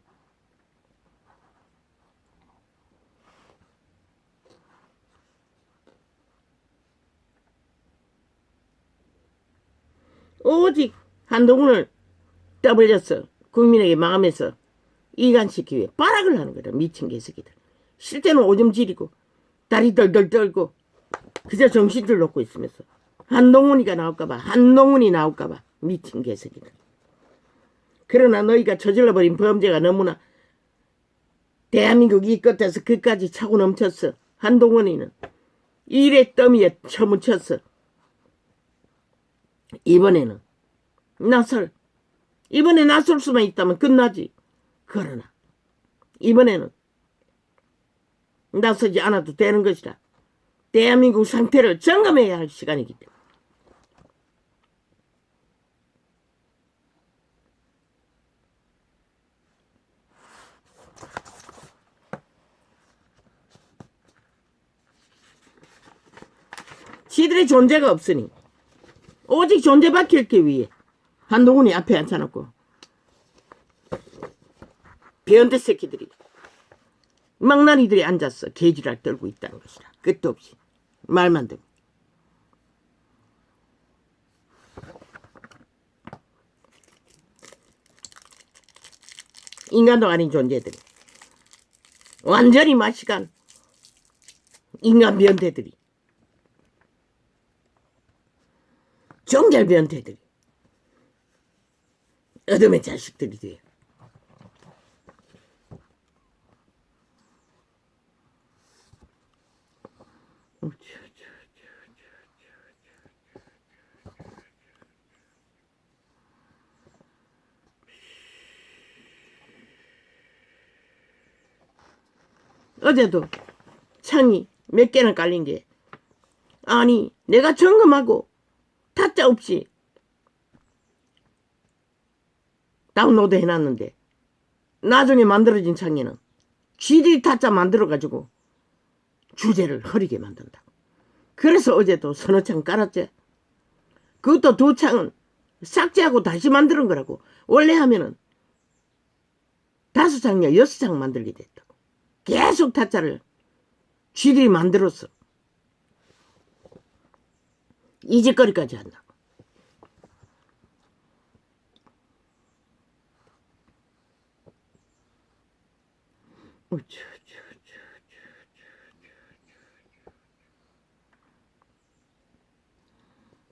오직 한동훈을 떠벌려서 국민에게 마음에서 이간시키기 위해 발악을 하는 거다. 미친 개새끼들. 실제는 오줌 지리고 다리 덜덜 떨고 그저 정신줄 놓고 있으면서 한동훈이 나올까봐 미친 개새끼들. 그러나 너희가 저질러버린 범죄가 너무나 대한민국 이 끝에서 끝까지 차고 넘쳤어. 한동훈이는 일의 더미에 처묻혔어. 이번에 나설 수만 있다면 끝나지. 그러나 이번에는 나서지 않아도 되는 것이라. 대한민국 상태를 점검해야 할 시간이기 때문에. 지들의 존재가 없으니 오직 존재 밝히기 위해 한동훈이 앞에 앉혀놓고 변태 새끼들이 망나니들이 앉아서 개지랄 떨고 있다는 것이라. 끝도 없이 말만 듣고. 인간도 아닌 존재들이 완전히 마시간 인간 변태들이 종결 변태들이 어둠의 자식들이 돼요. 어제도 창이 몇 개나 깔린 게 아니 내가 점검하고 타짜 없이 다운로드 해놨는데 나중에 만들어진 창에는 GD 타짜 만들어가지고 주제를 흐리게 만든다. 그래서 어제도 서너 창 깔았지. 그것도 2창은 삭제하고 다시 만드는 거라고. 원래 하면은 5창이야 6창 만들게 됐다고. 계속 타짜를 쥐들이 만들었어. 이 짓거리까지 한다고.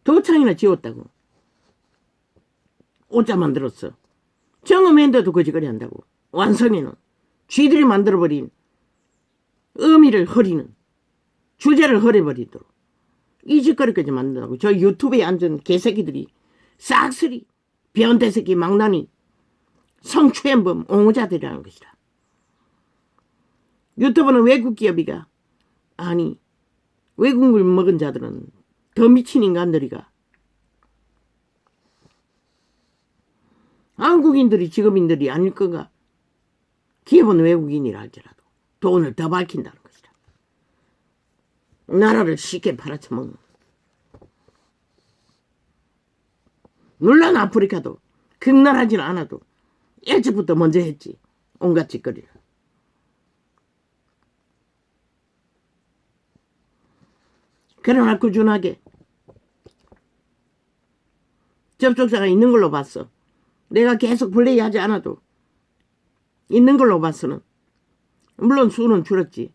두 창이나 지웠다고. 오자 만들었어. 정음했는데도 거짓거리 한다고. 완성에는 쥐들이 만들어버린 의미를 흐리는 주제를 흐려버리도록 이 짓거리까지 만든다고. 저 유튜브에 앉은 개새끼들이 싹쓸이 변태새끼 망나니 성추행범 옹호자들이라는 것이다. 유튜브는 외국 기업이가 아니 외국물 먹은 자들은 더 미친 인간들이가 한국인들이 직업인들이 아닐 건가. 기업은 외국인이라 할지라도 돈을 더 밝힌다는 것이다. 나라를 쉽게 팔아쳐먹는. 물론 아프리카도 극렬하지는 않아도 일찍부터 먼저 했지. 온갖 짓거리를. 그러나 꾸준하게 접촉사가 있는 걸로 봤어. 내가 계속 플레이하지 않아도 있는 걸로 봤어는. 물론 수는 줄었지.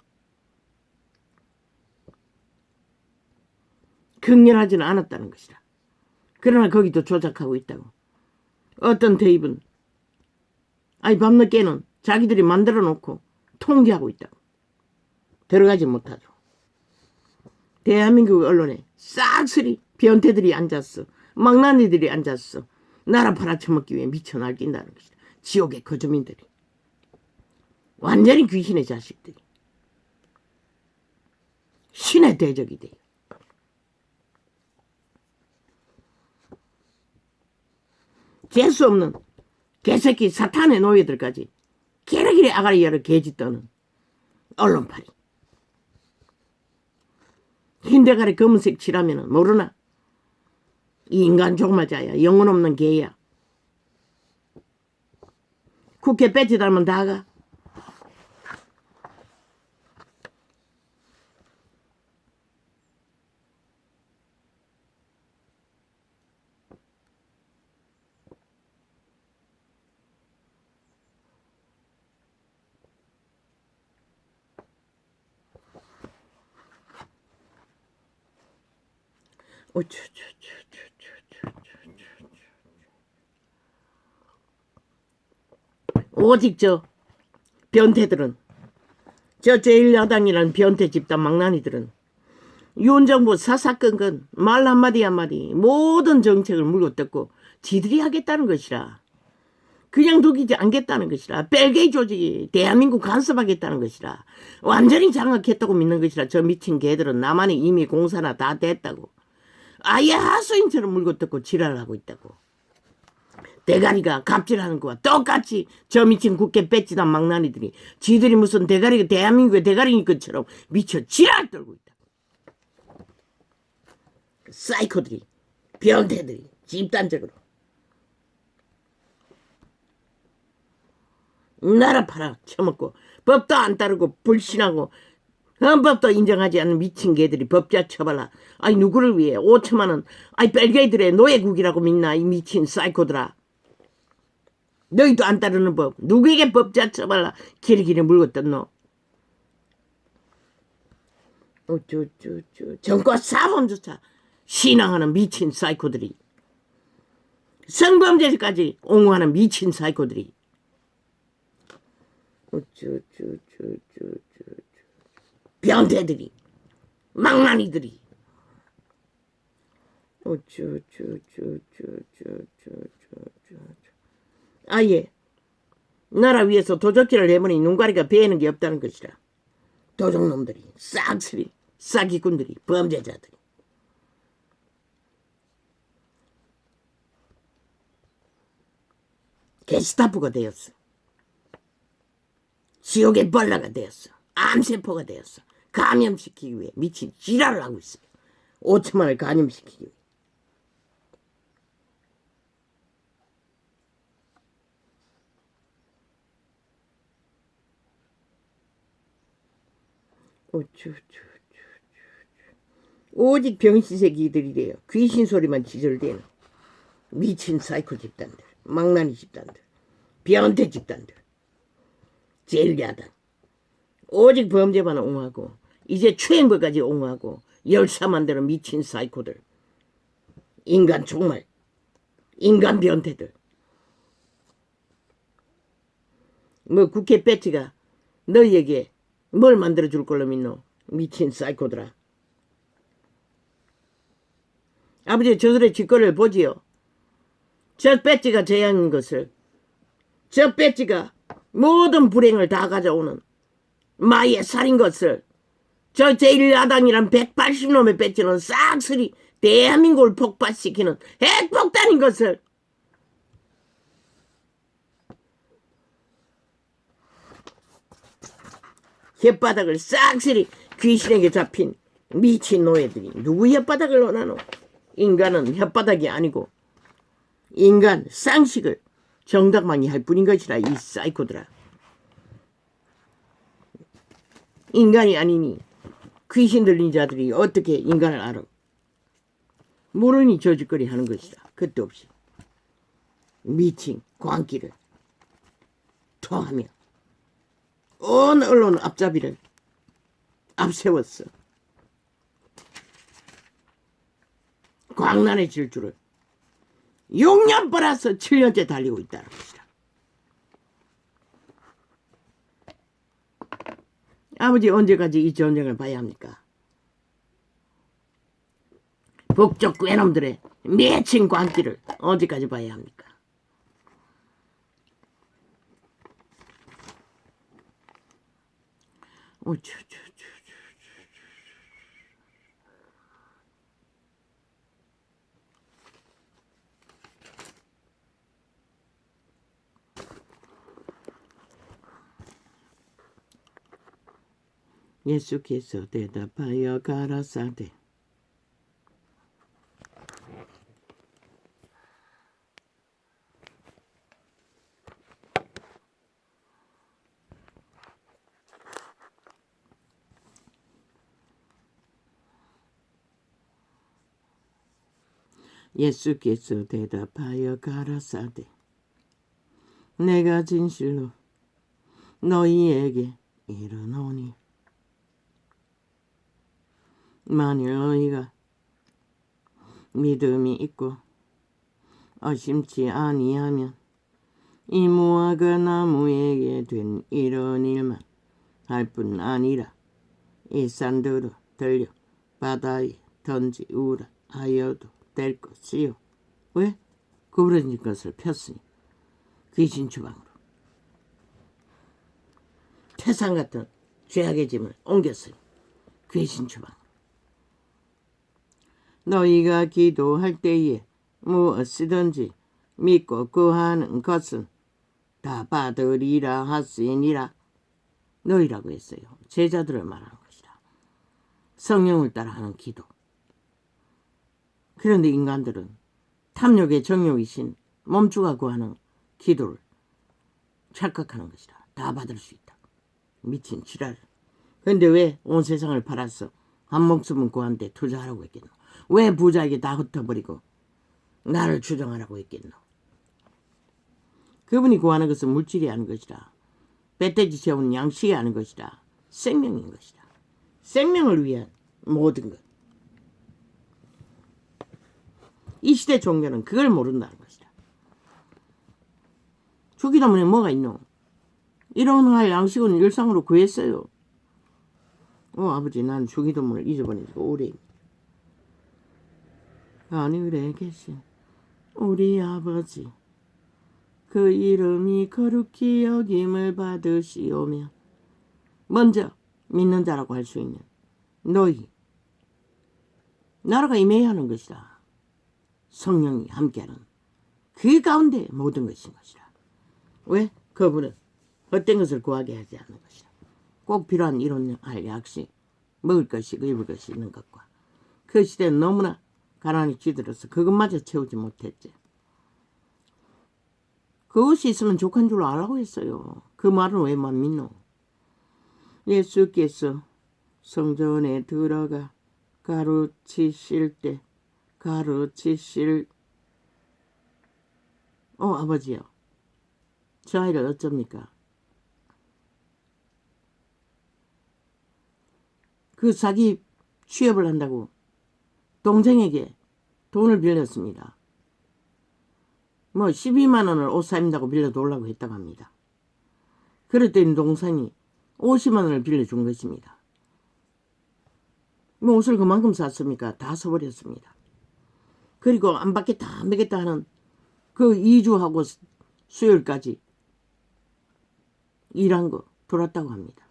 극렬하지는 않았다는 것이다. 그러나 거기도 조작하고 있다고. 어떤 대입은 밤늦게는 자기들이 만들어 놓고 통제하고 있다고. 들어가지 못하죠. 대한민국 언론에 싹쓸이 변태들이 앉았어. 망나니들이 앉았어. 나라 팔아쳐먹기 위해 미쳐 날뛴다는 것이다. 지옥의 거주민들이. 완전히 귀신의 자식들이. 신의 대적이 돼요. 재수 없는 개새끼 사탄의 노예들까지 기레기레 아가리 열어 개지 떠는 언론팔이. 흰대가리 검은색 칠하면은 모르나? 이 인간 종마자야. 영혼 없는 개야. 국회 배지 달면 다가. 오직 저 변태들은, 저 제1야당이라는 변태 집단 망나니들은 윤 정부 사사건건 말 한마디 한마디 모든 정책을 물고 뜯고 지들이 하겠다는 것이라. 그냥 두기지 않겠다는 것이라. 벨게이 조직이 대한민국 간섭하겠다는 것이라. 완전히 장악했다고 믿는 것이라. 저 미친 개들은 남한이 이미 공사나 다 됐다고. 아예 하수인처럼 물고 뜯고 지랄하고 있다고. 대가리가 갑질하는 거와 똑같이 저 미친 국회 뺏지단 망나니들이 지들이 무슨 대가리가 대한민국의 대가리인 것처럼 미쳐 지랄 떨고 있다고. 사이코들이, 변태들이 집단적으로 나라 팔아 처먹고 법도 안 따르고 불신하고 헌법도 인정하지 않는 미친 개들이 법자 처발라. 누구를 위해 5천만 원 벨게이들의 노예국이라고 믿나 이 미친 사이코들아. 너희도 안 따르는 법 누구에게 법자 처발라 기리기리 물고 떴노. 정과 사범조차 신앙하는 미친 사이코들이, 성범죄까지 옹호하는 미친 사이코들이, 변태들이, 망나니들이, 아예 나라 위에서 도적질을 해보니 눈가리가 베이는 게 없다는 것이라. 도적놈들이, 싹쓸이 사기꾼들이, 범죄자들이. 게스타프가 되었어. 지옥의 벌레가 되었어. 암세포가 되었어. 감염시키기 위해 미친 지랄을 하고 있어요. 5천만 원을 감염시키기 위해. 오직 병신새끼들이래요. 귀신 소리만 지절대는 미친 사이코 집단들, 망나니 집단들, 변태 집단들, 제1야당. 오직 범죄만 옹호하고 이제 추행벌까지 옹호하고 열사만 대로 미친 사이코들, 인간 종말, 인간 변태들. 국회 배치가 너희에게 뭘 만들어줄 걸로 믿노? 미친 사이코들아. 아버지 저들의 짓거리를 보지요. 저 배지가 제안인 것을, 저 배지가 모든 불행을 다 가져오는 마의 살인 것을, 저 제1야당이란 180놈의 배지는 싹쓸이 대한민국을 폭파시키는 핵폭탄인 것을, 혓바닥을 싹쓸이 귀신에게 잡힌 미친 노예들이 누구 혓바닥을 원하노? 인간은 혓바닥이 아니고 인간 쌍식을 정당만이 할 뿐인 것이라. 이 사이코들아. 인간이 아니니 귀신 들린 자들이 어떻게 인간을 알아? 모르니 저짓거리 하는 것이다. 끝도 없이. 미팅, 광기를 토하며 온 언론 앞잡이를 앞세웠어. 광란의 질주를 6년 벌어서 7년째 달리고 있다는 것이다. 아버지 언제까지 이 전쟁을 봐야 합니까? 북쪽 괴놈들의 맺힌 광기를 언제까지 봐야 합니까? 예수께서 대답하여 가라사대 예수께서 대답하여 가라사대 내가 진실로 너희에게 이르노니 만일 너희가 믿음이 있고 의심치 아니하면 이 무화과 나무에게 된 이런 일만 할 뿐 아니라 이 산들을 들려 바다에 던지우라 하여도 될 것이요. 왜? 구부러진 것을 폈으니 귀신 주방으로 태산 같은 죄악의 짐을 옮겼으니 귀신 주방. 너희가 기도할 때에 무엇이든지 믿고 구하는 것은 다 받으리라 하시니라. 너희라고 했어요. 제자들을 말하는 것이라. 성령을 따라 하는 기도. 그런데 인간들은 탐욕의 정욕이신 몸주가 구하는 기도를 착각하는 것이라. 다 받을 수 있다. 미친 지랄. 그런데 왜 온 세상을 팔아서 한 목숨은 구한데 투자하라고 했겠노? 왜 부자에게 다 흩어버리고 나를 추종하라고 했겠노? 그분이 구하는 것은 물질이 아닌 것이라. 배때지 채우는 양식이 아닌 것이라. 생명인 것이라. 생명을 위한 모든 것. 이 시대 종교는 그걸 모른다는 것이다. 주기도문에 뭐가 있노? 일용할 양식은 일상으로 구했어요. 아버지, 난 주기도문을 잊어버린 지가 오래입니다. 하늘에 계신 우리 아버지, 그 이름이 거룩히 여김을 받으시오며 먼저 믿는 자라고 할 수 있는 너희 나라가 임해야 하는 것이다. 성령이 함께하는 그 가운데 모든 것인 것이라. 왜? 그분은 헛된 것을 구하게 하지 않는 것이라. 꼭 필요한 일용할 약식, 먹을 것이 입을 것이 있는 것과 그 시대는 너무나 가난이 찌들어서 그것마저 채우지 못했지. 그것이 있으면 족한 줄 알라고 했어요. 그 말은 왜만 믿노? 예수께서 성전에 들어가 가르치실 때 아버지요, 저 아이를 어쩝니까? 그 자기 취업을 한다고 동생에게 돈을 빌렸습니다. 12만 원을 옷 사입는다고 빌려달라고 했다고 합니다. 그랬더니 동생이 50만 원을 빌려준 것입니다. 옷을 그만큼 샀습니까? 다 써버렸습니다. 그리고 안 받겠다 안 받겠다 하는 그 2주하고 수요일까지 일한 거 돌았다고 합니다.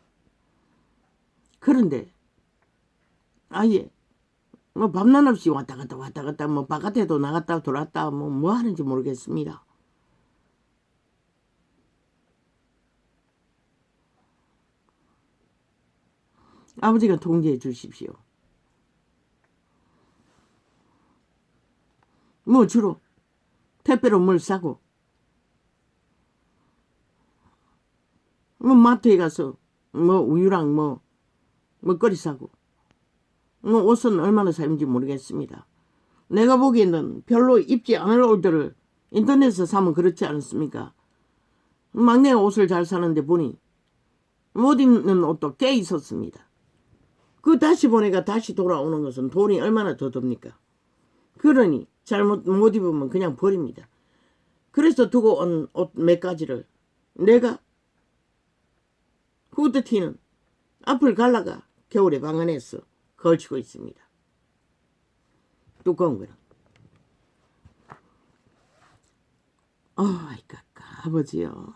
그런데 아예 밤낮 없이 왔다 갔다 바깥에도 나갔다 돌았다 뭐 하는지 모르겠습니다. 아버지가 통제해 주십시오. 주로 택배로 뭘 사고 마트에 가서 우유랑 먹거리 사고 옷은 얼마나 사는지 모르겠습니다. 내가 보기에는 별로 입지 않을 옷들을 인터넷에서 사면 그렇지 않습니까? 막내가 옷을 잘 사는데 보니 못 입는 옷도 꽤 있었습니다. 그 다시 보내가 다시 돌아오는 것은 돈이 얼마나 더 듭니까? 그러니 잘못 못 입으면 그냥 버립니다. 그래서 두고 온 옷 몇 가지를 내가 후드티는 앞을 갈라가 겨울에 방 안에서 걸치고 있습니다. 두꺼운 거는. 아이 깎아 아버지요.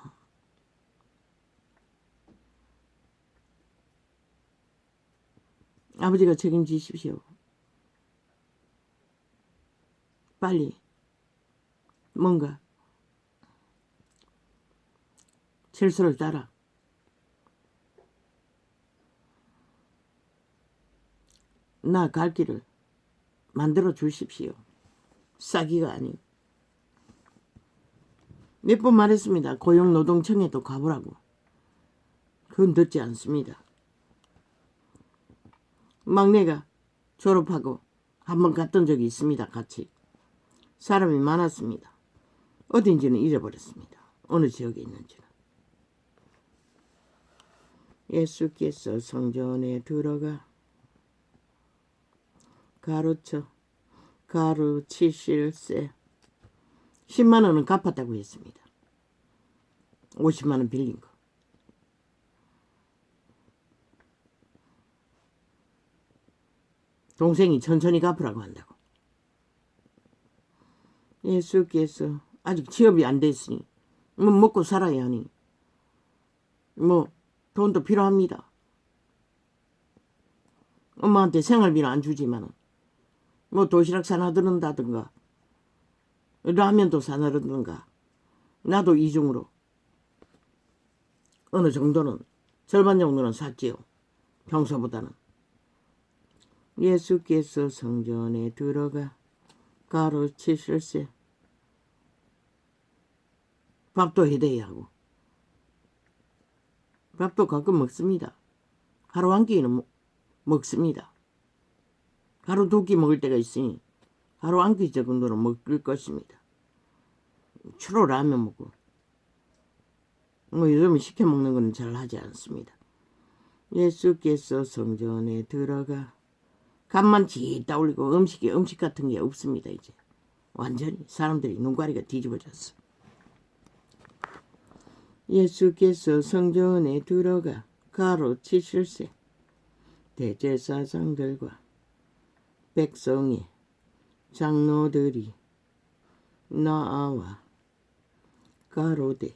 아버지가 책임지십시오. 빨리 뭔가 철수를 따라 나 갈 길을 만들어 주십시오. 싸기가 아니고. 몇 번 말했습니다. 고용노동청에도 가보라고. 그건 듣지 않습니다. 막내가 졸업하고 한번 갔던 적이 있습니다. 같이. 사람이 많았습니다. 어딘지는 잊어버렸습니다. 어느 지역에 있는지는. 예수께서 성전에 들어가 가르치실세 10만 원은 갚았다고 했습니다. 50만 원 빌린 거. 동생이 천천히 갚으라고 한다고. 예수께서 아직 취업이 안 됐으니 뭐 먹고 살아야 하니 뭐 돈도 필요합니다. 엄마한테 생활비는 안 주지만 뭐 도시락 사놔드는다든가 라면도 사놔드는가 나도 이중으로 어느 정도는 절반 정도는 샀지요. 평소보다는. 예수께서 성전에 들어가 가르치실세 밥도 해대야 하고 밥도 가끔 먹습니다. 하루 한 끼는 먹습니다. 하루 두 끼 먹을 때가 있으니 하루 한 끼 정도는 먹을 것입니다. 주로 라면 먹고 뭐 요즘 시켜 먹는 건 잘 하지 않습니다. 예수께서 성전에 들어가 간만 쥐다 올리고 음식 같은 게 없습니다. 이제 완전히 사람들이 눈가리가 뒤집어졌어. 예수께서 성전에 들어가 가르치실세 대제사장들과 백성의 장로들이 나와 가로되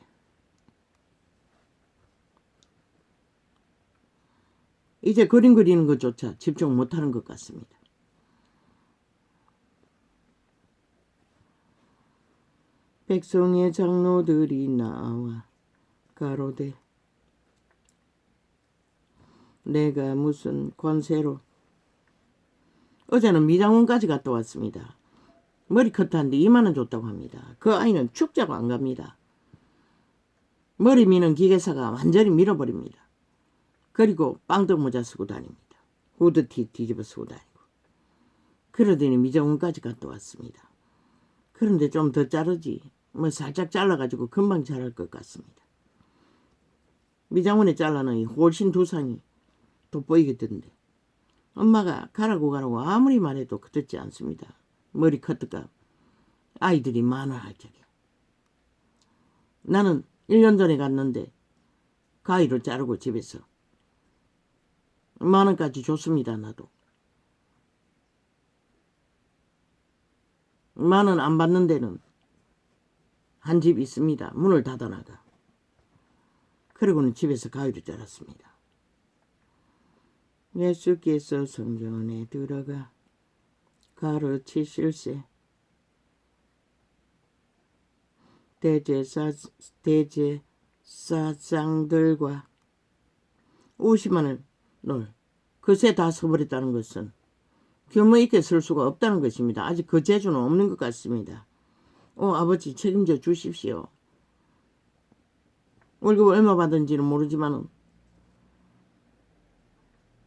이제 그림 그리는 것조차 집중 못하는 것 같습니다. 백성의 장로들이 나와 가로되 내가 무슨 권세로 어제는 미장원까지 갔다 왔습니다. 머리 커트하는데 2만 원 줬다고 합니다. 그 아이는 축자고 안 갑니다. 머리 미는 기계사가 완전히 밀어버립니다. 그리고 빵떡 모자 쓰고 다닙니다. 후드티 뒤집어 쓰고 다니고. 그러더니 미장원까지 갔다 왔습니다. 그런데 좀 더 자르지. 뭐 살짝 잘라가지고 금방 자랄 것 같습니다. 미장원에 잘라는 훨씬 두상이 돋보이겠던데 엄마가 가라고 아무리 말해도 듣지 않습니다. 머리 커트가 아이들이 많아 할 적에. 나는 1년 전에 갔는데 가위로 자르고 집에서 10,000원까지 줬습니다. 나도 10,000원 안 받는 데는 한 집 있습니다. 문을 닫아나가. 그리고는 집에서 가위로 자랐습니다. 예수께서 성전에 들어가 가르치실세 대제사장들과 50만 원을 그새 다 써버렸다는 것은 규모 있게 쓸 수가 없다는 것입니다. 아직 그 재주는 없는 것 같습니다. 아버지 책임져 주십시오. 월급 얼마 받은지는 모르지만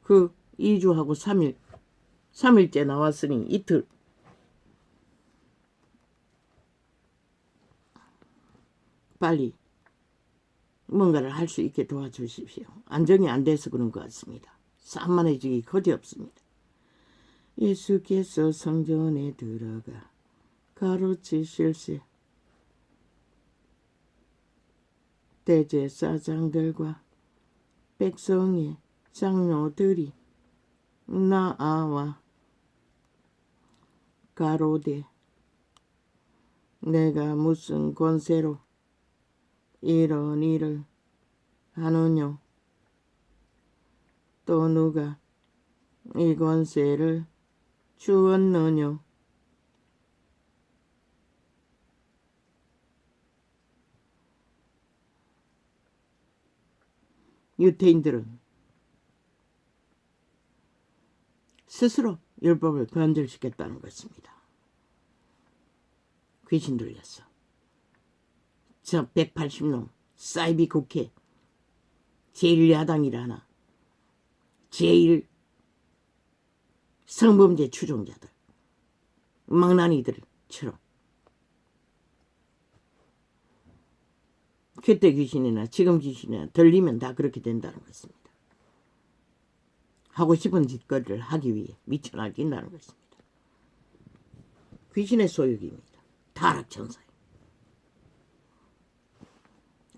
그 2주하고 3일 3일째 나왔으니 이틀. 빨리 뭔가를 할 수 있게 도와주십시오. 안정이 안 돼서 그런 것 같습니다. 산만해지기 거지없습니다. 예수께서 성전에 들어가 가르치실세. 대제사장들과 백성의 장로들이 나아와 가로되 내가 무슨 권세로 이런 일을 하느뇨? 또 누가 이 권세를 주었느뇨? 유태인들은 스스로 율법을 변절시켰다는 것입니다. 귀신 들렸어. 저 180놈 사이비 국회 제1야당이라나 제일 성범죄 추종자들 망나니들처럼 그때 귀신이나 지금 귀신이나 들리면 다 그렇게 된다는 것입니다. 하고 싶은 짓거리를 하기 위해 미쳐 날뛴다는 것입니다. 귀신의 소유기입니다. 타락천사예요.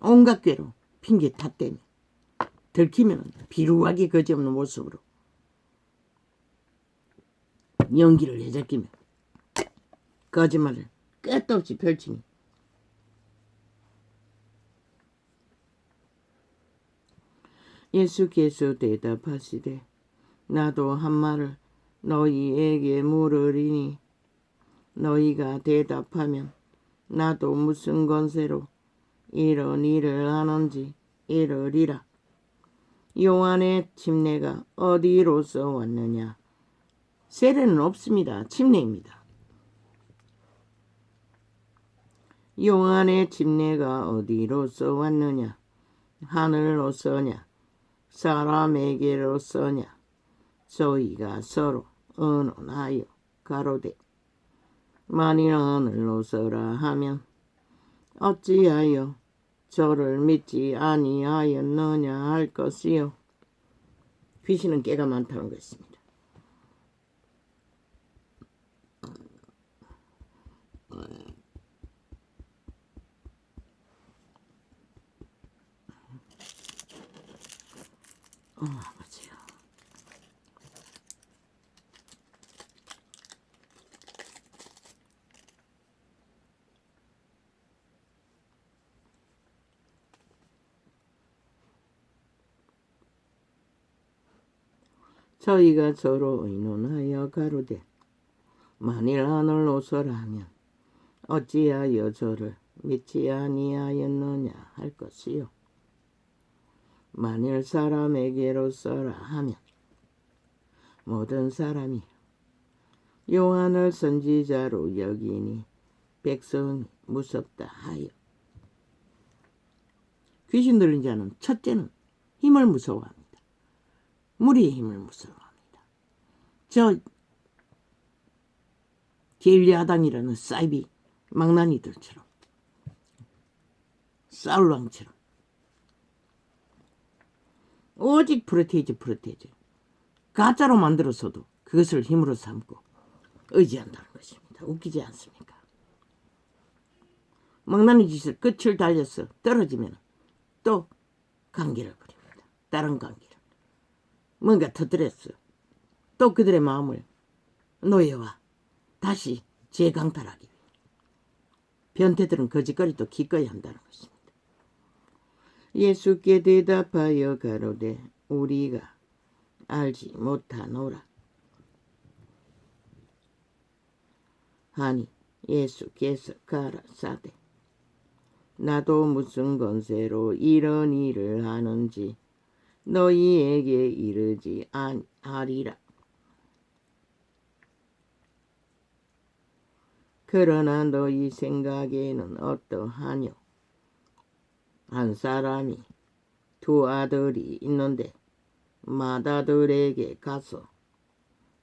온갖 괴로 핑계 탓대며 들키면 비루하게 거지없는 모습으로 연기를 해제끼며 거짓말을 끝도 없이 펼치니 예수께서 대답하시되 나도 한 말을 너희에게 물으리니 너희가 대답하면 나도 무슨 권세로 이런 일을 하는지 이르리라. 요한의 침례가 어디로서 왔느냐? 세례는 없습니다. 침례입니다. 요한의 침례가 어디로서 왔느냐? 하늘로서냐? 사람에게로서냐? 저희가 서로 의논하여 가로되 만일 하늘로서라 하면 어찌하여 저를 믿지 아니하였느냐 할 것이요. 귀신은 깨가 많다는 것입니다. 아버지요. 저희가 서로 의논하여 가로되 만일 하늘로서라 하면 어찌하여 저를 믿지 아니하였느냐 할 것이요. 만일 사람에게로서라 하면 모든 사람이 요한을 선지자로 여기니 백성이 무섭다 하여. 귀신 들린 자는 첫째는 힘을 무서워합니다. 무리의 힘을 무서워합니다. 저 제1야당이라는 사이비 망나니들처럼 사울왕처럼 오직 프로테이즈 가짜로 만들어서도 그것을 힘으로 삼고 의지한다는 것입니다. 웃기지 않습니까? 망나니 짓을 끝을 달려서 떨어지면 또 관계를 부립니다. 다른 관계를. 뭔가 터뜨렸어. 또 그들의 마음을 노예와 다시 재강탈하기 위해. 변태들은 거짓거리도 기꺼이 한다는 것입니다. 예수께 대답하여 가로되 우리가 알지 못하노라 하니 예수께서 가라사대 나도 무슨 권세로 이런 일을 하는지 너희에게 이르지 아니하리라. 그러나 너희 생각에는 어떠하뇨? 한 사람이 두 아들이 있는데 맏아들에게 가서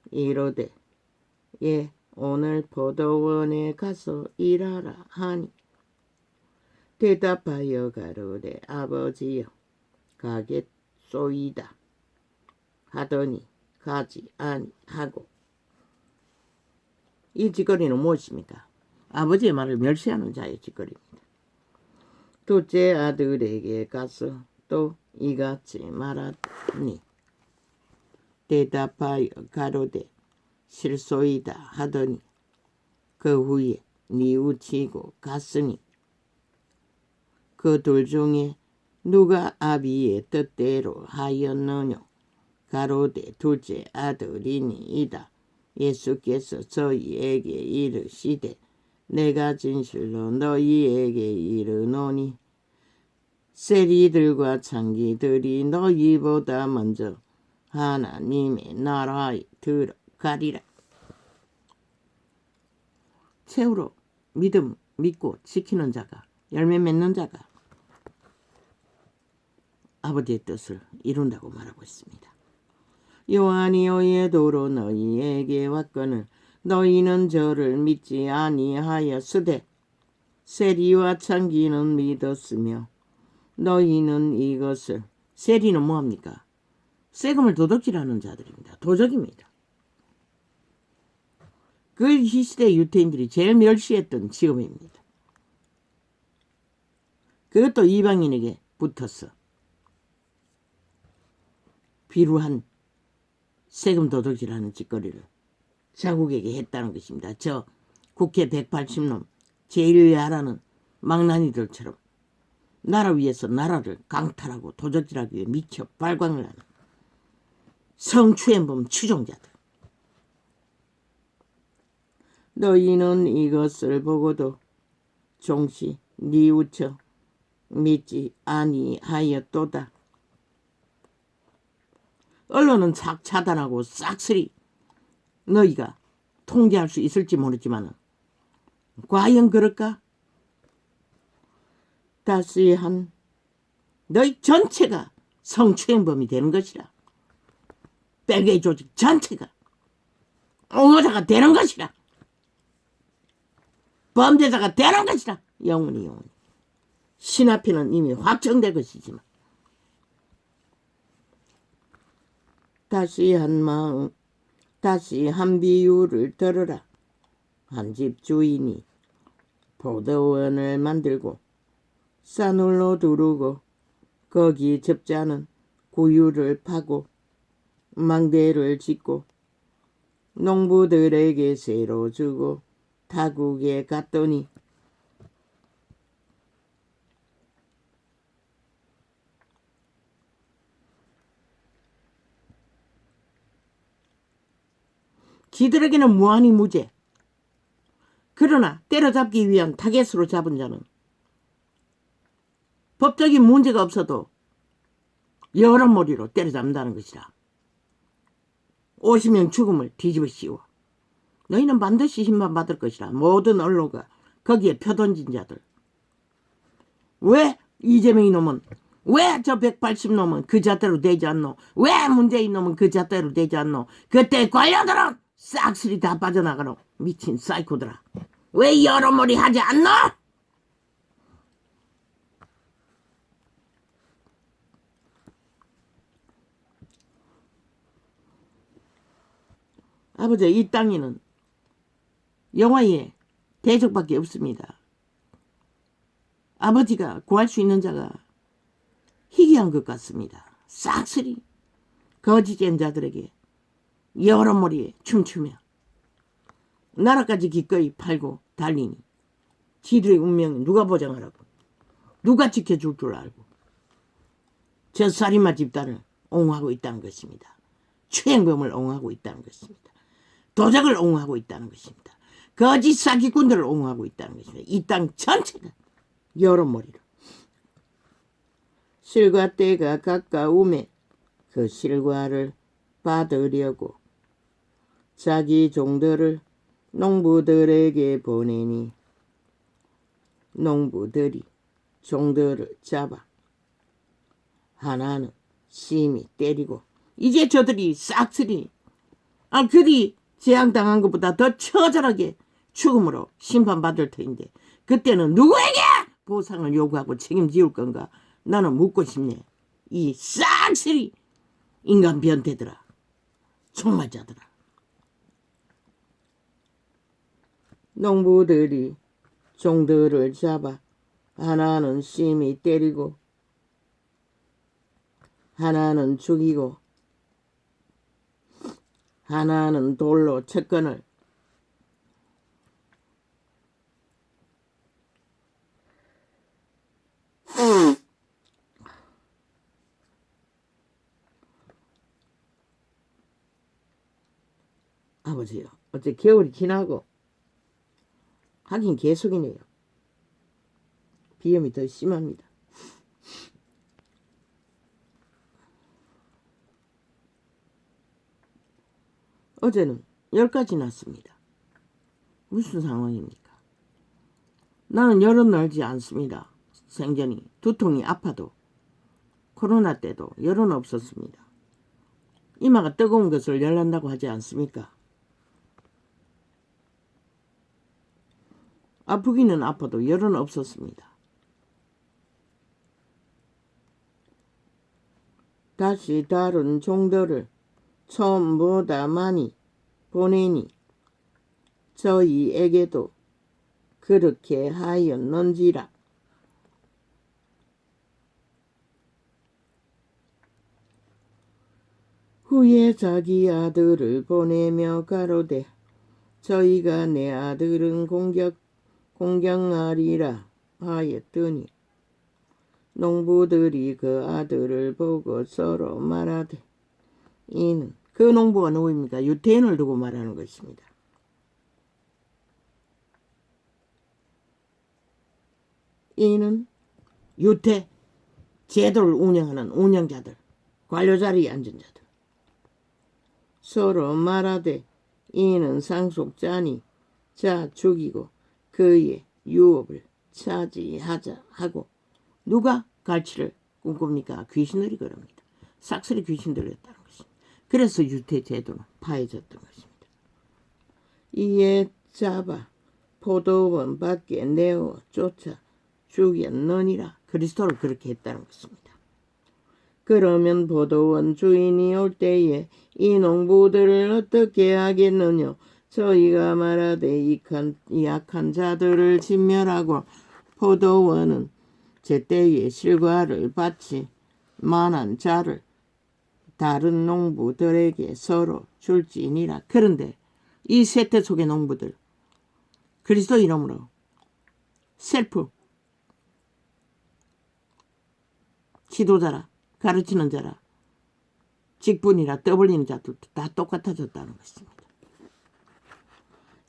이르되 예 오늘 포도원에 가서 일하라 하니 대답하여 가로되 아버지여 가겠소이다 하더니 가지 아니하고. 이 짓거리는 무엇입니까? 아버지의 말을 멸시하는 자의 짓거리입니다. 둘째 아들에게 가서 또 이같이 말하니 대답하여 가로되 실소이다 하더니 그 후에 뉘우치고 갔으니 그 둘 중에 누가 아비의 뜻대로 하였느냐 가로되 둘째 아들이니이다. 예수께서 저희에게 이르시되 내가 진실로 너희에게 이르노니 세리들과 창기들이 너희보다 먼저 하나님의 나라에 들어가리라. 최후로 믿고 지키는 자가 열매 맺는 자가 아버지의 뜻을 이룬다고 말하고 있습니다. 요한이 너희의 도로 너희에게 왔거늘 너희는 저를 믿지 아니하였으되 세리와 창기는 믿었으며 너희는 이것을. 세리는 뭐합니까? 세금을 도둑질하는 자들입니다. 도적입니다. 그 시대 유태인들이 제일 멸시했던 직업입니다. 그것도 이방인에게 붙어서 비루한 세금 도둑질하는 짓거리를 자국에게 했다는 것입니다. 저 국회 180놈 제일 야라는 망나니들처럼 나라 위에서 나라를 강탈하고 도적질하기 위해 미쳐 발광을 하는 성추행범 추종자들. 너희는 이것을 보고도 종시 뉘우쳐 믿지 아니하였도다. 언론은 착 차단하고 싹쓸이 너희가 통제할 수 있을지 모르지만 과연 그럴까? 다시 너희 전체가 성추행범이 되는 것이라. 빨갱이 조직 전체가 옹호자가 되는 것이라. 범죄자가 되는 것이라. 영원히. 신 앞에는 이미 확정된 것이지만 다시 한 비유를 들으라. 한 집 주인이 포도원을 만들고 산울로 두르고 거기 접자는 구유를 파고 망대를 짓고 농부들에게 새로 주고 타국에 갔더니 지들에게는 무한히 무죄. 그러나 때려잡기 위한 타겟으로 잡은 자는 법적인 문제가 없어도 여러 머리로 때려잡는다는 것이라. 50명 죽음을 뒤집어 씌워 너희는 반드시 심판받을 것이라. 모든 언론가 거기에 표 던진 자들. 왜 이재명이 놈은, 왜 저 180놈은 그 잣대로 되지 않노? 왜 문재인 놈은 그 잣대로 되지 않노? 그때 관료들은 싹쓸이 다 빠져나가노. 미친 사이코들아. 왜 여러 머리 하지 않노? 아버지, 이 땅에는 영화의 대적밖에 없습니다. 아버지가 구할 수 있는 자가 희귀한 것 같습니다. 싹쓸이 거짓된 자들에게 여러 머리에 춤추며 나라까지 기꺼이 팔고 달리니 지들의 운명 누가 보장하라고, 누가 지켜줄 줄 알고 저 살인마 집단을 옹호하고 있다는 것입니다. 추행범을 옹호하고 있다는 것입니다. 도적을 옹호하고 있다는 것입니다. 거짓 사기꾼들을 옹호하고 있다는 것입니다. 이 땅 전체가 여러 머리로. 실과 때가 가까우매 그 실과를 받으려고 자기 종들을 농부들에게 보내니 농부들이 종들을 잡아 하나는 심히 때리고. 이제 저들이 싹쓸이 그리 재앙당한 것보다 더 처절하게 죽음으로 심판받을 터인데 그때는 누구에게 보상을 요구하고 책임지울 건가? 나는 묻고 싶네. 이 싹쓸이 인간 변태들아, 총맞자들아. 농부들이 종들을 잡아 하나는 심히 때리고 하나는 죽이고 하나는 돌로 채권을 아버지요. 어째 겨울이 지나고 하긴 계속이네요. 비염이 더 심합니다. 어제는 10가지 났습니다. 무슨 상황입니까? 나는 열은 날지 않습니다. 생전이 두통이 아파도 코로나 때도 열은 없었습니다. 이마가 뜨거운 것을 열난다고 하지 않습니까? 아프기는 아파도 열은 없었습니다. 다시 다른 종들을 처음보다 많이 보내니 저희에게도 그렇게 하였는지라. 후에 자기 아들을 보내며 가로되 저희가 내 아들은 공경하리라 하였더니 농부들이 그 아들을 보고 서로 말하되 이는 그 농부가 누구입니까? 유태인을 두고 말하는 것입니다. 이는 유태 제도를 운영하는 운영자들, 관료 자리에 앉은 자들. 서로 말하되 이는 상속자니 자 죽이고 그의 유업을 차지하자 하고 누가 갈치를 꿈꿉니까? 귀신들이 그럽니다. 싹쓸이 귀신들이었다는 것입니다. 그래서 유태 제도는 파해졌던 것입니다. 이에 잡아 포도원 밖에 내어 쫓아 죽였느니라. 그리스도를 그렇게 했다는 것입니다. 그러면 포도원 주인이 올 때에 이 농부들을 어떻게 하겠느냐? 저희가 말하되 이 약한 자들을 진멸하고 포도원은 제때에 실과를 받지 만한 자를 다른 농부들에게 서로 줄지니라. 그런데 이 세태 속의 농부들 그리스도 이름으로 셀프 지도자라 가르치는 자라 직분이라 떠벌리는 자들도 다 똑같아졌다는 것입니다.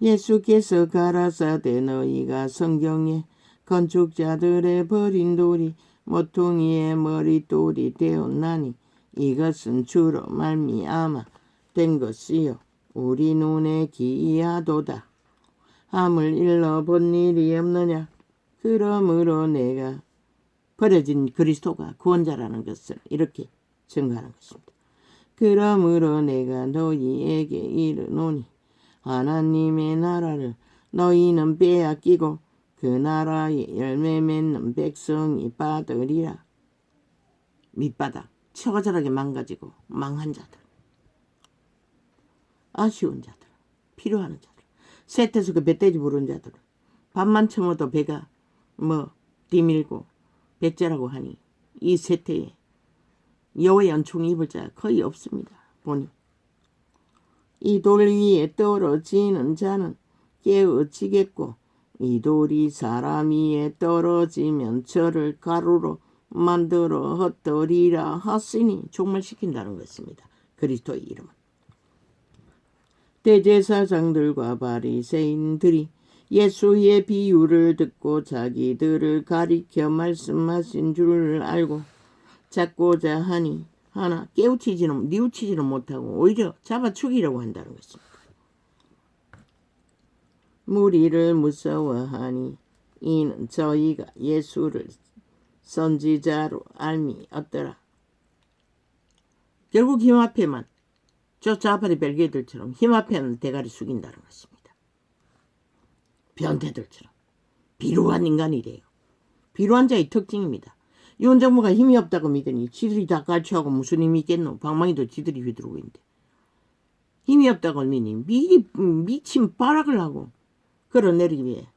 예수께서 가라사대 너희가 성경에 건축자들의 버린 돌이 모퉁이의 머릿돌이 되었나니 이것은 주로 말미암아 된 것이요 우리 눈에 기이하도다. 함을 일러 본 일이 없느냐? 그러므로 내가 버려진 그리스도가 구원자라는 것을 이렇게 증거하는 것입니다. 그러므로 내가 너희에게 이르노니 하나님의 나라를 너희는 빼앗기고 그 나라에 열매 맺는 백성이 받으리라. 밑바닥 처절하게 망가지고 망한 자들, 아쉬운 자들, 필요한 자들, 셋에서 그 배떼지 부른 자들, 밥만 처먹어도 배가 뛰밀고 배째라고 하니 이 세태에 여호와의 연총 입을 자가 거의 없습니다. 보니 이 돌 위에 떨어지는 자는 깨어지겠고 이 돌이 사람 위에 떨어지면 저를 가루로 만들어 헛되리라 하시니 종말시킨다는 것입니다. 그리스도의 이름은. 대제사장들과 바리새인들이 예수의 비유를 듣고 자기들을 가리켜 말씀하신 줄 알고 잡고자 하니 하나 뉘우치지는 못하고 오히려 잡아 죽이려고 한다는 것입니다. 무리를 무서워하니 이는 저희가 예수를 선지자로 알미었더라. 결국 힘 앞에만 저 자파리 벨기에들처럼 힘 앞에는 대가리 숙인다는 것입니다. 변태들처럼 비루한 인간이래요. 비루한 자의 특징입니다. 윤 정부가 힘이 없다고 믿으니 지들이 다 갈취하고 무슨 힘이 있겠노. 방망이도 지들이 휘두르고 있는데 힘이 없다고 믿니 미리 미친 발악을 하고 걸어내리기 위해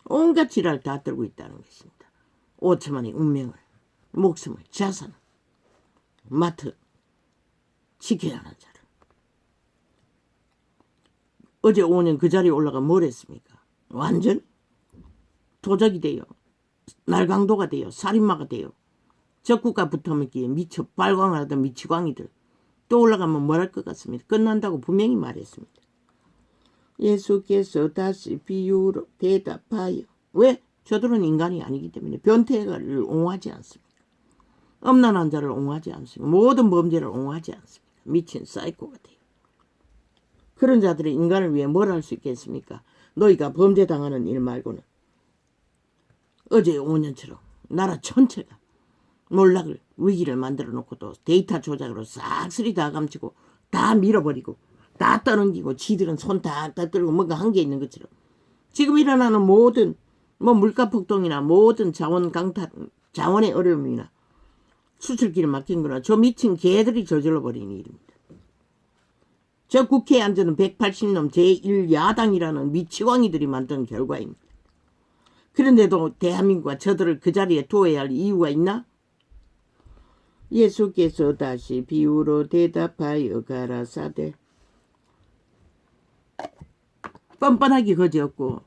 온갖 지랄 다 떨고 있다는 것입니다. 5천만의 운명을, 목숨을, 자산을 마트 지켜야 하는 자를. 어제 5년 그 자리에 올라가 뭘 했습니까? 완전 도적이 돼요. 날강도가 돼요. 살인마가 돼요. 적국가 붙어먹기에 미쳐 발광하던 미치광이들 또 올라가면 뭘 할 것 같습니다. 끝난다고 분명히 말했습니다. 예수께서 다시 비유로 대답하여. 왜? 저들은 인간이 아니기 때문에 변태를 옹호하지 않습니다. 엄난한 자를 옹호하지 않습니다. 모든 범죄를 옹호하지 않습니다. 미친 사이코가 돼요. 그런 자들이 인간을 위해 뭘 할 수 있겠습니까? 너희가 범죄당하는 일 말고는 어제 5년처럼 나라 전체가 몰락을 위기를 만들어 놓고 또 데이터 조작으로 싹쓸이 다 감추고 다 밀어버리고 다 떠넘기고 지들은 손 다 떨고 뭔가 한 게 있는 것처럼 지금 일어나는 모든 물가 폭동이나 모든 자원 강탈, 자원의 어려움이나 수출기를 막힌 거나 저 미친 개들이 저질러 버리는 일입니다. 저 국회에 앉는 180놈 제1야당이라는 미치광이들이 만든 결과입니다. 그런데도 대한민국과 저들을 그 자리에 두어야 할 이유가 있나? 예수께서 다시 비유로 대답하여 가라사대. 뻔뻔하기 거지없고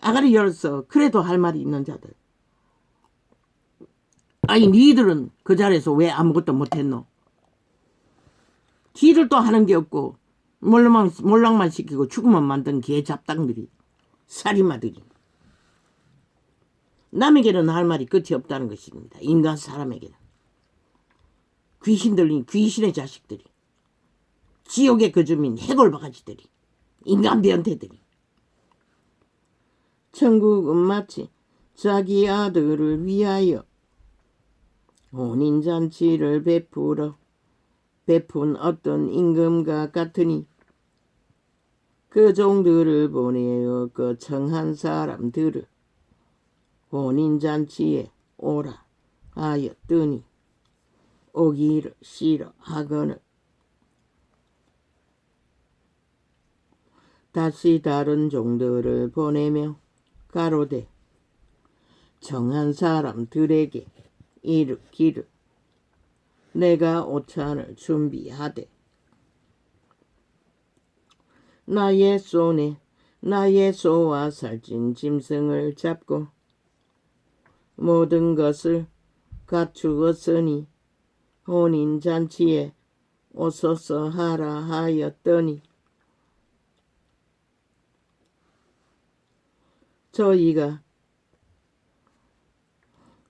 아가리 열었어. 그래도 할 말이 있는 자들. 아니 니들은 그 자리에서 왜 아무것도 못했노? 지들도 하는 게 없고 몰락만 시키고 죽으면 만든 개 잡당들이 살인마들이 남에게는 할 말이 끝이 없다는 것입니다. 인간 사람에게는. 귀신 들린 귀신의 자식들이 지옥의 그 주민 해골바가지들이 인간 변태들이 천국은 마치 자기 아들을 위하여 혼인잔치를 베푼 어떤 임금과 같으니 그 종들을 보내어 그 청한 사람들을 혼인잔치에 오라 하였더니 오기를 싫어하거늘 다시 다른 종들을 보내며 가로되 정한 사람들에게 이르기를 내가 오찬을 준비하되 나의 손에 나의 소와 살찐 짐승을 잡고 모든 것을 갖추었으니 혼인잔치에 오소서 하라 하였더니 저희가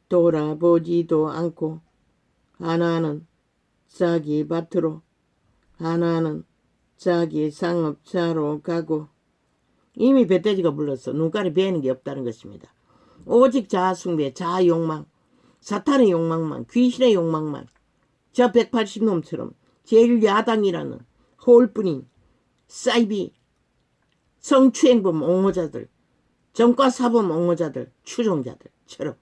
돌아보지도 않고 하나는 자기 밭으로 하나는 자기 상업차로 가고 이미 배돼지가 불렀어. 눈깔이 베이는 게 없다는 것입니다. 오직 자아숭배, 자아욕망, 사탄의 욕망만, 귀신의 욕망만 저 180놈처럼 제일 야당이라는 허울뿐인 사이비 성추행범 옹호자들, 전과사범 옹호자들, 추종자들처럼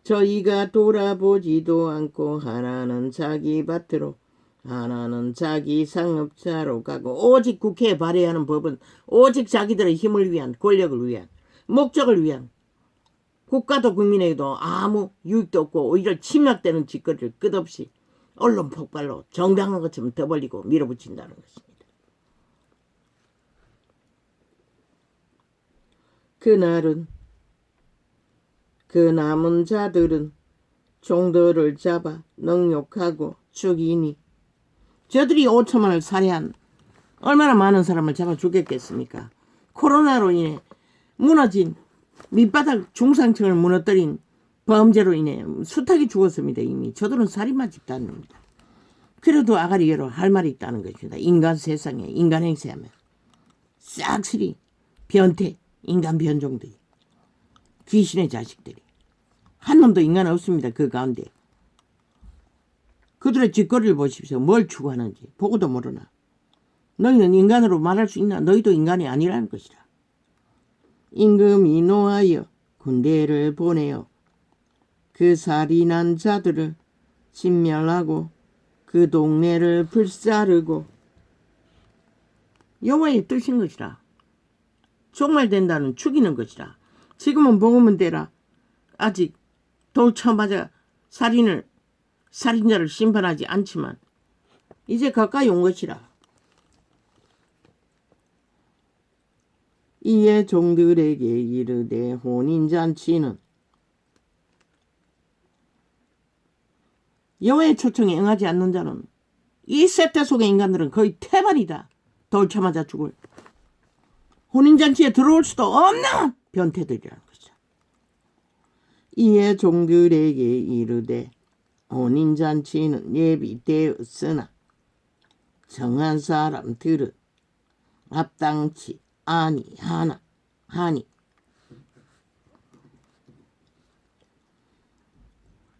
저희가 돌아보지도 않고 하나는 자기 밭으로 하나는 자기 상업차로 가고 오직 국회에 발의하는 법은 오직 자기들의 힘을 위한 권력을 위한 목적을 위한 국가도 국민에게도 아무 유익도 없고 오히려 침략되는 짓거리를 끝없이 언론 폭발로 정당한 것처럼 떠벌리고 밀어붙인다는 것입니다. 그날은 그 남은 자들은 종들을 잡아 능욕하고 죽이니 저들이 5천만을 살해한 얼마나 많은 사람을 잡아 죽였겠습니까? 코로나로 인해 무너진 밑바닥 중상층을 무너뜨린 범죄로 인해 수탁이 죽었습니다. 이미 저들은 살인마 집단입니다. 그래도 아가리에로 할 말이 있다는 것입니다. 인간 세상에 인간 행세하면 싹쓸이 변태 인간 변종들이 귀신의 자식들이 한 놈도 인간 없습니다. 그 가운데 그들의 짓거리를 보십시오. 뭘 추구하는지 보고도 모르나. 너희는 인간으로 말할 수 있나? 너희도 인간이 아니라는 것이라. 임금이 노하여 군대를 보내어 그 살인한 자들을 진멸하고 그 동네를 불사르고 여호와의 뜻인 것이라. 종말된다는 죽이는 것이라. 지금은 복음은 되라. 아직 돌 쳐맞아 살인자를 심판하지 않지만 이제 가까이 온 것이라. 이에 종들에게 이르되 혼인잔치는 여호와의 초청에 응하지 않는 자는 이 세대 속의 인간들은 거의 태반이다. 돌 쳐맞아 죽을. 혼인잔치에 들어올 수도 없는 변태들이라는 것이죠. 이에 종들에게 이르되 혼인잔치는 예비되었으나 정한 사람들은 합당치 아니하니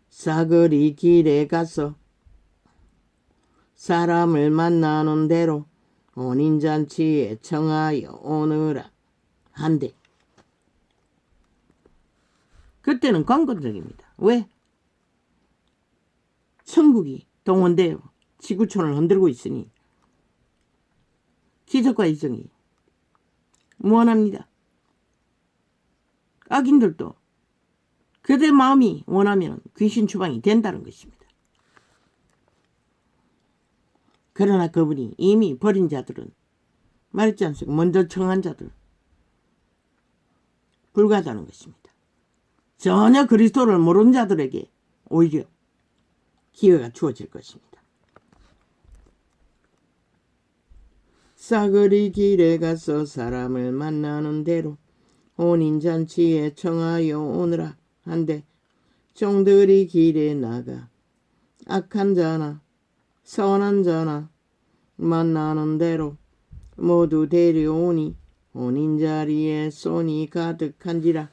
사거리 길에 가서 사람을 만나는 대로 혼인잔치에 청하여 오느라 한대. 그때는 광건적입니다. 왜? 천국이 동원되어 지구촌을 흔들고 있으니 기적과 이정이 무한합니다. 악인들도 그들의 마음이 원하면 귀신 추방이 된다는 것입니다. 그러나 그분이 이미 버린 자들은 말했지 않습니까? 먼저 청한 자들 불가하다는 것입니다. 전혀 그리스도를 모르는 자들에게 오히려 기회가 주어질 것입니다. 사거리 길에 가서 사람을 만나는 대로 혼인잔치에 청하여 오느라 한데 종들이 길에 나가 악한 자나 선한 자나 만나는 대로 모두 데려오니 혼인자리에 손이 가득한지라.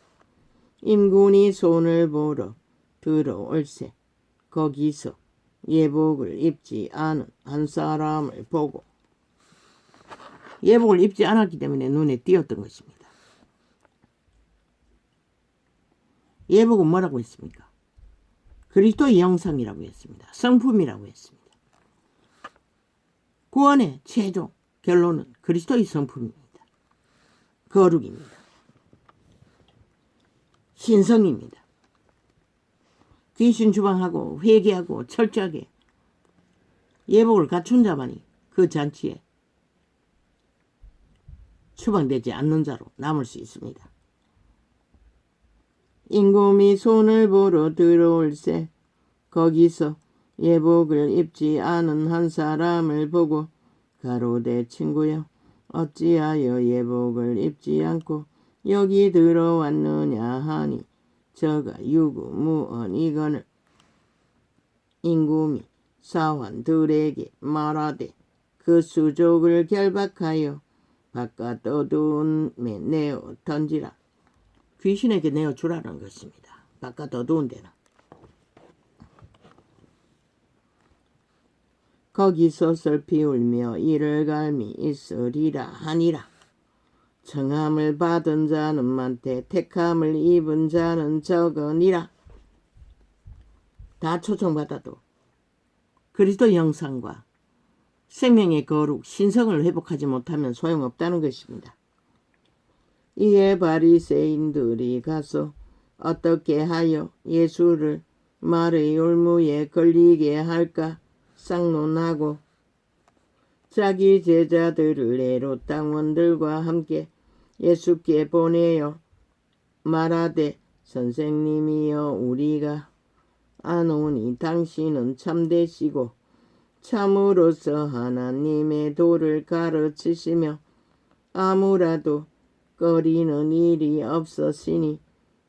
임군이 손을 보러 들어올세 거기서 예복을 입지 않은 한 사람을 보고, 예복을 입지 않았기 때문에 눈에 띄었던 것입니다. 예복은 뭐라고 했습니까? 그리스도의 형상이라고 했습니다. 성품이라고 했습니다. 구원의 최종 결론은 그리스도의 성품입니다. 거룩입니다. 신성입니다. 귀신 추방하고 회개하고 철저하게 예복을 갖춘 자만이 그 잔치에 추방되지 않는 자로 남을 수 있습니다. 임금이 손을 보러 들어올세 거기서 예복을 입지 않은 한 사람을 보고 가로되 친구여 어찌하여 예복을 입지 않고 여기 들어왔느냐 하니 저가 유구무언이거늘. 임금이 사환들에게 말하되 그 수족을 결박하여 바깥 어두움에 내어 던지라. 귀신에게 내어주라는 것입니다. 바깥 어두운 데는. 거기서 슬피 울며 이를 갈미 있으리라 하니라. 청함을 받은 자는 많되 택함을 입은 자는 적으니라. 다 초청받아도 그리스도 형상과 생명의 거룩, 신성을 회복하지 못하면 소용없다는 것입니다. 이에 바리새인들이 가서 어떻게 하여 예수를 말의 율무에 걸리게 할까 쌍론하고 자기 제자들을 헤롯 당원들과 함께 예수께 보내어 말하되 선생님이여 우리가 아노니 당신은 참되시고 참으로서 하나님의 도를 가르치시며 아무라도 꺼리는 일이 없으시니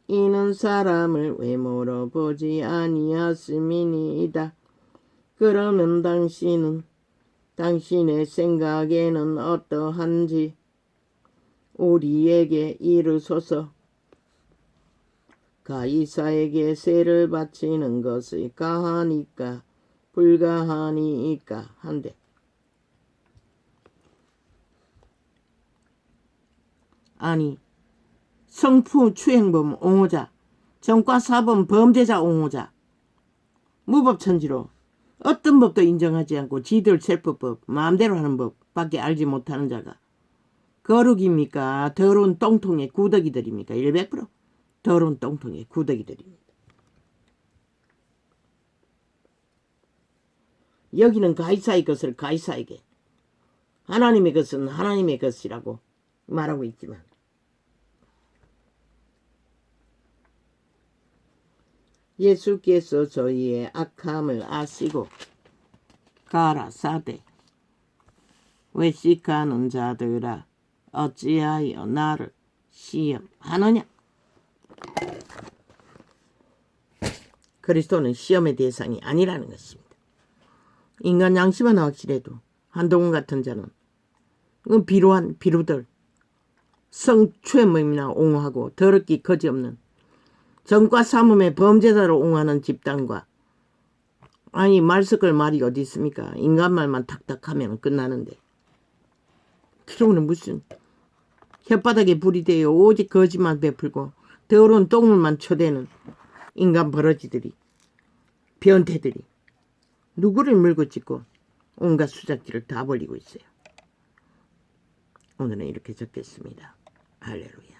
이는 사람을 외모로 보지 아니하심이니이다. 그러면 당신은 당신의 생각에는 어떠한지 우리에게 이르소서. 가이사에게 세를 바치는 것이 가하니까 불가하니까 한데. 아니 성추 추행범 옹호자, 정과사범 범죄자 옹호자, 무법천지로 어떤 법도 인정하지 않고 지들 셀법법 마음대로 하는 법밖에 알지 못하는 자가 거룩입니까? 더러운 똥통의 구더기들입니까? 100% 더러운 똥통의 구더기들입니다. 여기는 가이사의 것을 가이사에게, 하나님의 것은 하나님의 것이라고 말하고 있지만 예수께서 저희의 악함을 아시고 가라사대 외식하는 자들아 어찌하여 나를 시험하느냐. 그리스도는 시험의 대상이 아니라는 것입니다. 인간 양심은 확실해도 한동훈 같은 자는 비루한 비루들, 성추행범이나 옹호하고 더럽기 거지없는 정과 삼음의 범죄자를 옹호하는 집단과, 아니 말 섞을 말이 어디 있습니까? 인간 말만 탁탁하면 끝나는데 그러고는 무슨 혓바닥에 불이 되어 오직 거짓만 베풀고 더러운 똥물만 쳐대는 인간 버러지들이, 변태들이 누구를 물고 찢고 온갖 수작질을 다 벌리고 있어요. 오늘은 이렇게 적겠습니다. 할렐루야.